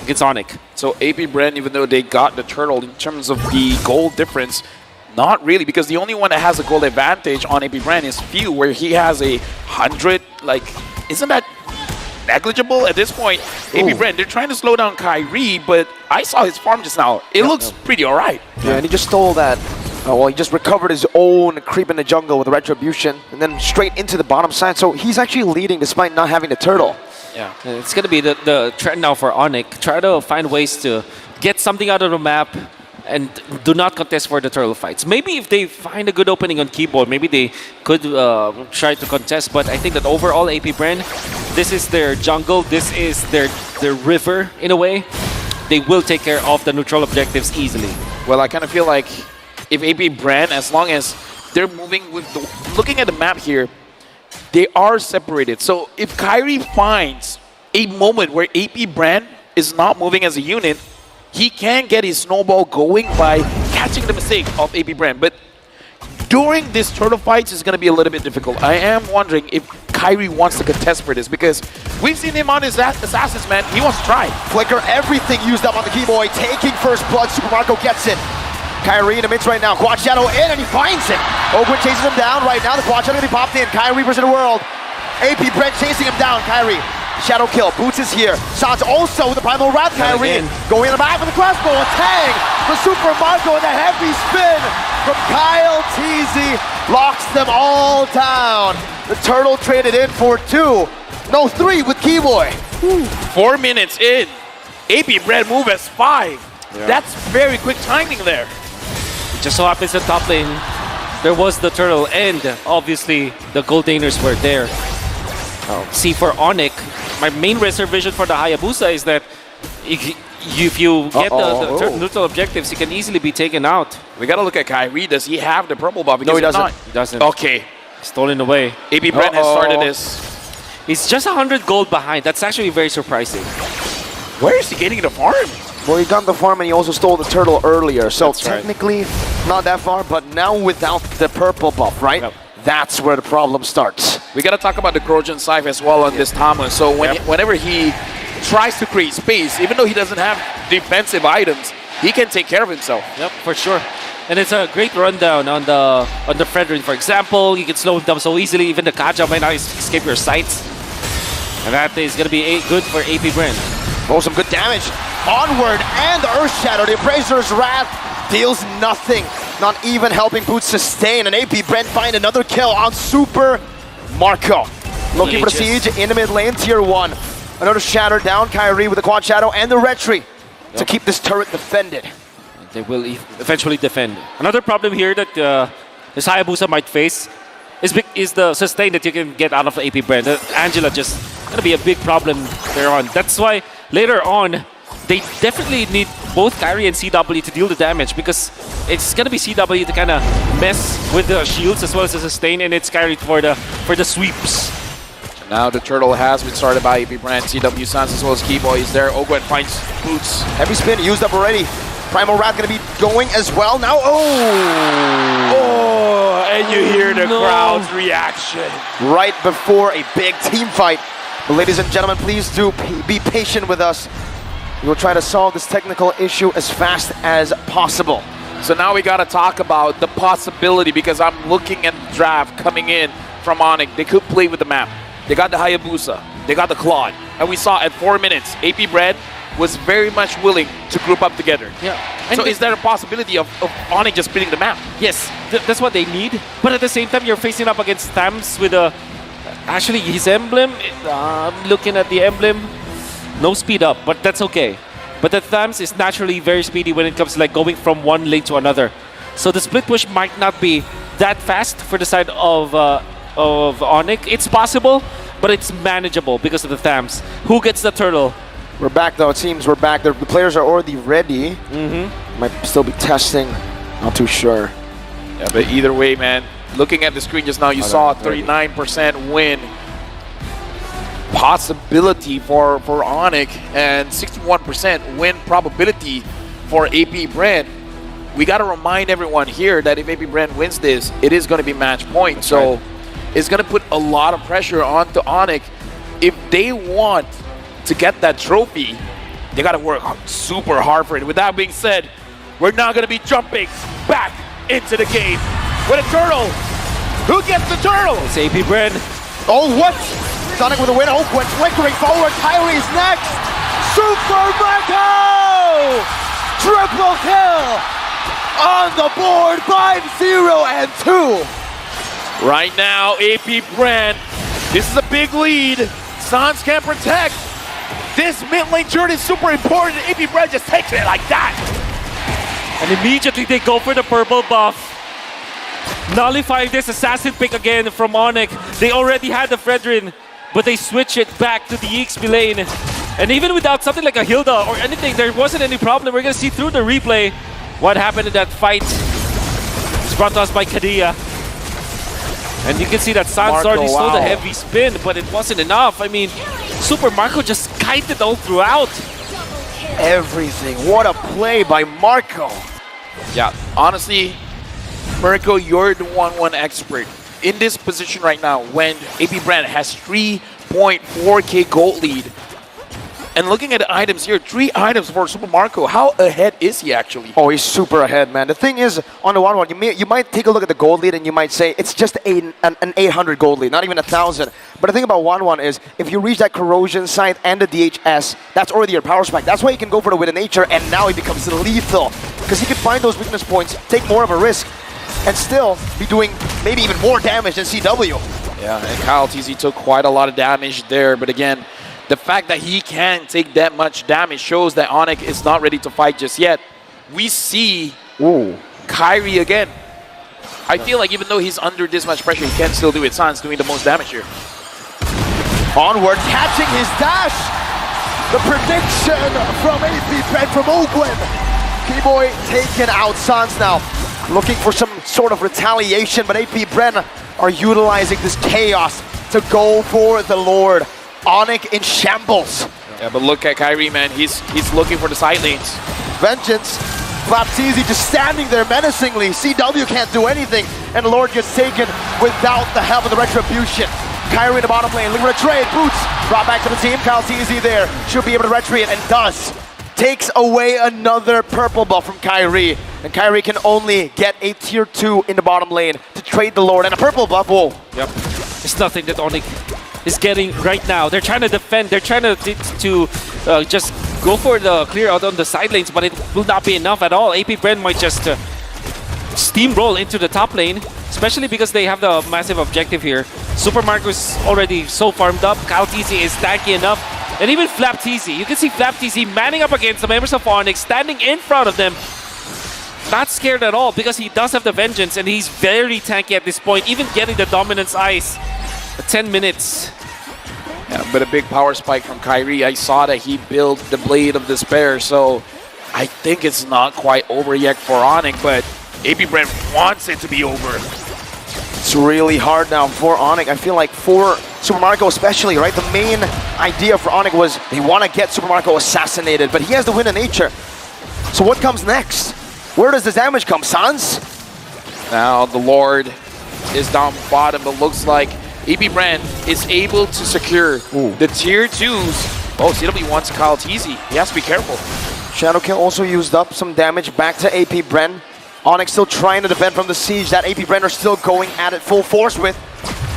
against Onyx. So AP Bren, even though they got the turtle, in terms of the goal difference, not really, because the only one that has a goal advantage on AP Bren is Few, where he has 100. Like, isn't that negligible at this point? AP Bren, they're trying to slow down Kyrie, but I saw his farm just now. It looks pretty all right. Yeah, and he just stole that. Well, he just recovered his own creep in the jungle with Retribution, and then straight into the bottom side. So he's actually leading despite not having the turtle. Yeah, it's going to be the trend now for Onyx. Try to find ways to get something out of the map and do not contest for the turtle fights. Maybe if they find a good opening on keyboard, maybe they could try to contest. But I think that overall, AP Bren, this is their jungle. This is their river in a way. They will take care of the neutral objectives easily. Well, I kind of feel like if AP Bren, as long as they're moving with looking at the map here, they are separated. So if Kyrie finds a moment where AP Bren is not moving as a unit, he can get his snowball going by catching the mistake of AP Bren. But during this turtle fights, it's going to be a little bit difficult. I am wondering if Kyrie wants to contest for this, because we've seen him on his assassins, man. He wants to try. Flicker, everything used up on the Keyboy, taking first blood. Super Marco gets it. Kyrie in the midst right now. Quad Shadow in, and he finds it. Ogre chases him down right now. The Quad Shadow he popped in. Kyrie versus the world. AP Brent chasing him down. Kyrie. Shadow kill. Boots is here. Sans also with the Primal Wrath. Kyrie going in the back with the crossbow. A tang for Super Marco, and a heavy spin from Kyle Teasy locks them all down. The turtle traded in for 3 with Keyboy. 4 minutes in. AP Bren move as 5. Yeah. That's very quick timing there. Just so happens in top lane, there was the turtle, and obviously the Goldaners were there. See, for Onyx, my main reservation for the Hayabusa is that if you get the neutral objectives, he can easily be taken out. We gotta look at Kyrie. Does he have the purple buff? No, he doesn't. He doesn't. Okay. Stolen away. AP Bren has started this. He's just 100 gold behind. That's actually very surprising. Where is he getting the farm? Well, he got the farm and he also stole the turtle earlier. So That's technically not that far, but now without the purple buff, right? Yep. That's where the problem starts. We gotta talk about the Trojan Scythe as well on this Thomas. So whenever he tries to create space, even though he doesn't have defensive items, he can take care of himself. Yep, for sure. And it's a great rundown on the Frederick, for example. You can slow him down so easily. Even the Kaja might not escape your sights. And that is going to be good for AP Bren. Oh, some good damage. Onward, and the Earth Shadow. The Appraiser's Wrath deals nothing. Not even helping Boots sustain. And AP Bren find another kill on Super Marco. Looking for the siege in the mid lane, tier 1. Another Shatter down. Kyrie with the Quad Shadow and the Retry to keep this turret defended. They will eventually defend. Another problem here that this Hayabusa might face is the sustain that you can get out of AP Bren. Angela just going to be a big problem there on. That's why later on, they definitely need both Kyrie and CW to deal the damage, because it's going to be CW to kind of mess with the shields as well as the sustain, and it's Kyrie for the sweeps. Now the turtle has been started by AP Bren. CW Sans as well as Keyboy is there. Ogwen finds Boots. Heavy spin used up already. Primal Wrath going to be going as well now. Oh, and you hear the crowd's reaction. Right before a big team fight. But ladies and gentlemen, please do be patient with us. We will try to solve this technical issue as fast as possible. So now we got to talk about the possibility, because I'm looking at the draft coming in from Onyx. They could play with the map. They got the Hayabusa. they got the Claude. And we saw at 4 minutes, AP Bread was very much willing to group up together. Yeah. So is there a possibility of Onyx just spinning the map? Yes, that's what they need. But at the same time, you're facing up against Thams with a... Actually, his emblem, I'm looking at the emblem. No speed up, but that's okay. But the Thams is naturally very speedy when it comes to like going from one lane to another. So the split push might not be that fast for the side of Onyx. It's possible, but it's manageable because of the Thams. Who gets the turtle? We're back though, it seems we're back. The players are already ready. Might still be testing, not too sure. Yeah, but either way, man, looking at the screen just now, you saw a 39% win possibility for Onyx and 61% win probability for AP Brand. We got to remind everyone here that if AP Brand wins this, it is going to be match point. That's so right. It's going to put a lot of pressure onto Onyx. If they want to get that trophy, they got to work super hard for it. With that being said, we're now going to be jumping back into the game with a turtle. Who gets the turtle? It's AP Brand. Oh, what? Sonic with a win. Oh, went flickering forward. Kyrie's next. Super Marco! Triple kill on the board. 5-0 and 2. Right now, AP Brand, this is a big lead. Sans can protect. This mid lane journey is super important. AP Brand just takes it like that. And immediately they go for the purple buff. Nullifying this assassin pick again from Onyx. They already had the Fredrin, but they switch it back to the EXP lane. And even without something like a Hilda or anything, there wasn't any problem. We're going to see through the replay what happened in that fight. It's brought to us by Kadia. And you can see that Sans already stole the heavy spin, but it wasn't enough. I mean, Super Marco just kited all throughout. Everything. What a play by Marco. Yeah, honestly, Marco, you're the 1-1 expert. In this position right now, when AP Brand has 3.4k gold lead, and looking at the items here, 3 items for Super Marco, how ahead is he actually? Oh, he's super ahead, man. The thing is, on the 1-1, you might take a look at the gold lead and you might say it's just an 800 gold lead, not even 1,000. But the thing about 1-1 is, if you reach that corrosion site and the DHS, that's already your power spike. That's why you can go for the Wit of Nature, and now he becomes lethal. Because he can find those weakness points, take more of a risk, and still be doing maybe even more damage than CW. Yeah, and Kyle TZ took quite a lot of damage there, but again, the fact that he can take that much damage shows that Onyx is not ready to fight just yet. We see Kyrie again. I feel like even though he's under this much pressure, he can still do it. Sans doing the most damage here. Onward, catching his dash. The prediction from AP Brand from Oakland. K-Boy taking out Sans now. Looking for some sort of retaliation, but AP Brand are utilizing this chaos to go for the Lord. Onyx in shambles. Yeah, but look at Kyrie, man. He's looking for the side lanes. Vengeance. Flapteezy just standing there menacingly. CW can't do anything, and Lord gets taken without the help of the Retribution. Kyrie in the bottom lane, looking for a trade. Boots brought back to the team. Kyle TZ there. Should be able to retreat, and does. Takes away another purple buff from Kyrie. And Kyrie can only get a tier 2 in the bottom lane to trade the Lord. And a purple buff, whoa. Yep. It's nothing that Onyx is getting right now. They're trying to defend. They're trying to just go for the clear out on the side lanes, but it will not be enough at all. AP Brand might just steamroll into the top lane, especially because they have the massive objective here. Super Marco is already so farmed up. Kyle TZ is tanky enough. And even Flap TZ. You can see Flap TZ manning up against the members of Onyx, standing in front of them. Not scared at all because he does have the Vengeance and he's very tanky at this point, even getting the Dominance Ice. 10 minutes. Yeah, but a big power spike from Kyrie. I saw that he built the Blade of Despair, so I think it's not quite over yet for Onyx, but AP Brand wants it to be over. It's really hard now for Onyx. I feel like for Super Marco especially, right? The main idea for Onyx was they want to get Super Marco assassinated, but he has the Win of Nature. So what comes next? Where does the damage come? Sans? Now the Lord is down bottom, but looks like AP Brand is able to secure the tier 2s. Oh, CW wants Kyle TZ. He has to be careful. Shadowkill also used up some damage back to AP Brand. Onyx still trying to defend from the siege that AP Brand are still going at it full force with.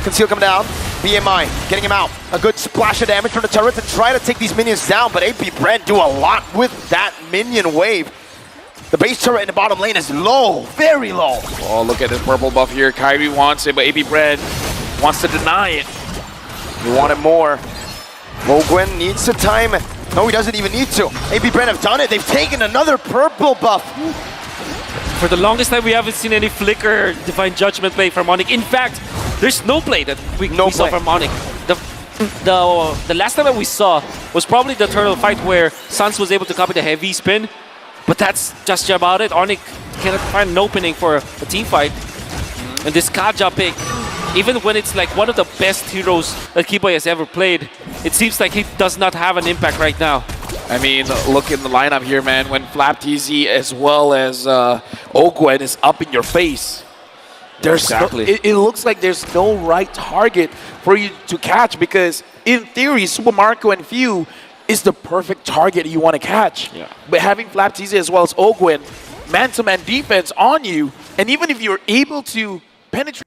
Conceal come down. BMI getting him out. A good splash of damage from the turret to try to take these minions down, but AP Brent do a lot with that minion wave. The base turret in the bottom lane is low, very low. Oh, look at this purple buff here. Kyrie wants it, but AP Bread wants to deny it. He wanted more. Mogwen needs to time it. No, he doesn't even need to. AP Brent have done it. They've taken another purple buff. For the longest time, we haven't seen any Flicker Divine Judgment play from Onyx. In fact, there's no play that we saw from Onyx. The last time that we saw was probably the turtle fight where Sans was able to copy the heavy spin, but that's just about it. Onyx cannot find an opening for a team fight. And this Kaja pick, even when it's like one of the best heroes that Kiboy has ever played, it seems like he does not have an impact right now. I mean, look in the lineup here, man. When Flap TZ as well as Ogwen is up in your face, there's it looks like there's no right target for you to catch, because in theory, Super Marco and Few is the perfect target you want to catch. Yeah. But having Flap TZ as well as Ogwen, man-to-man defense on you, and even if you're able to penetrate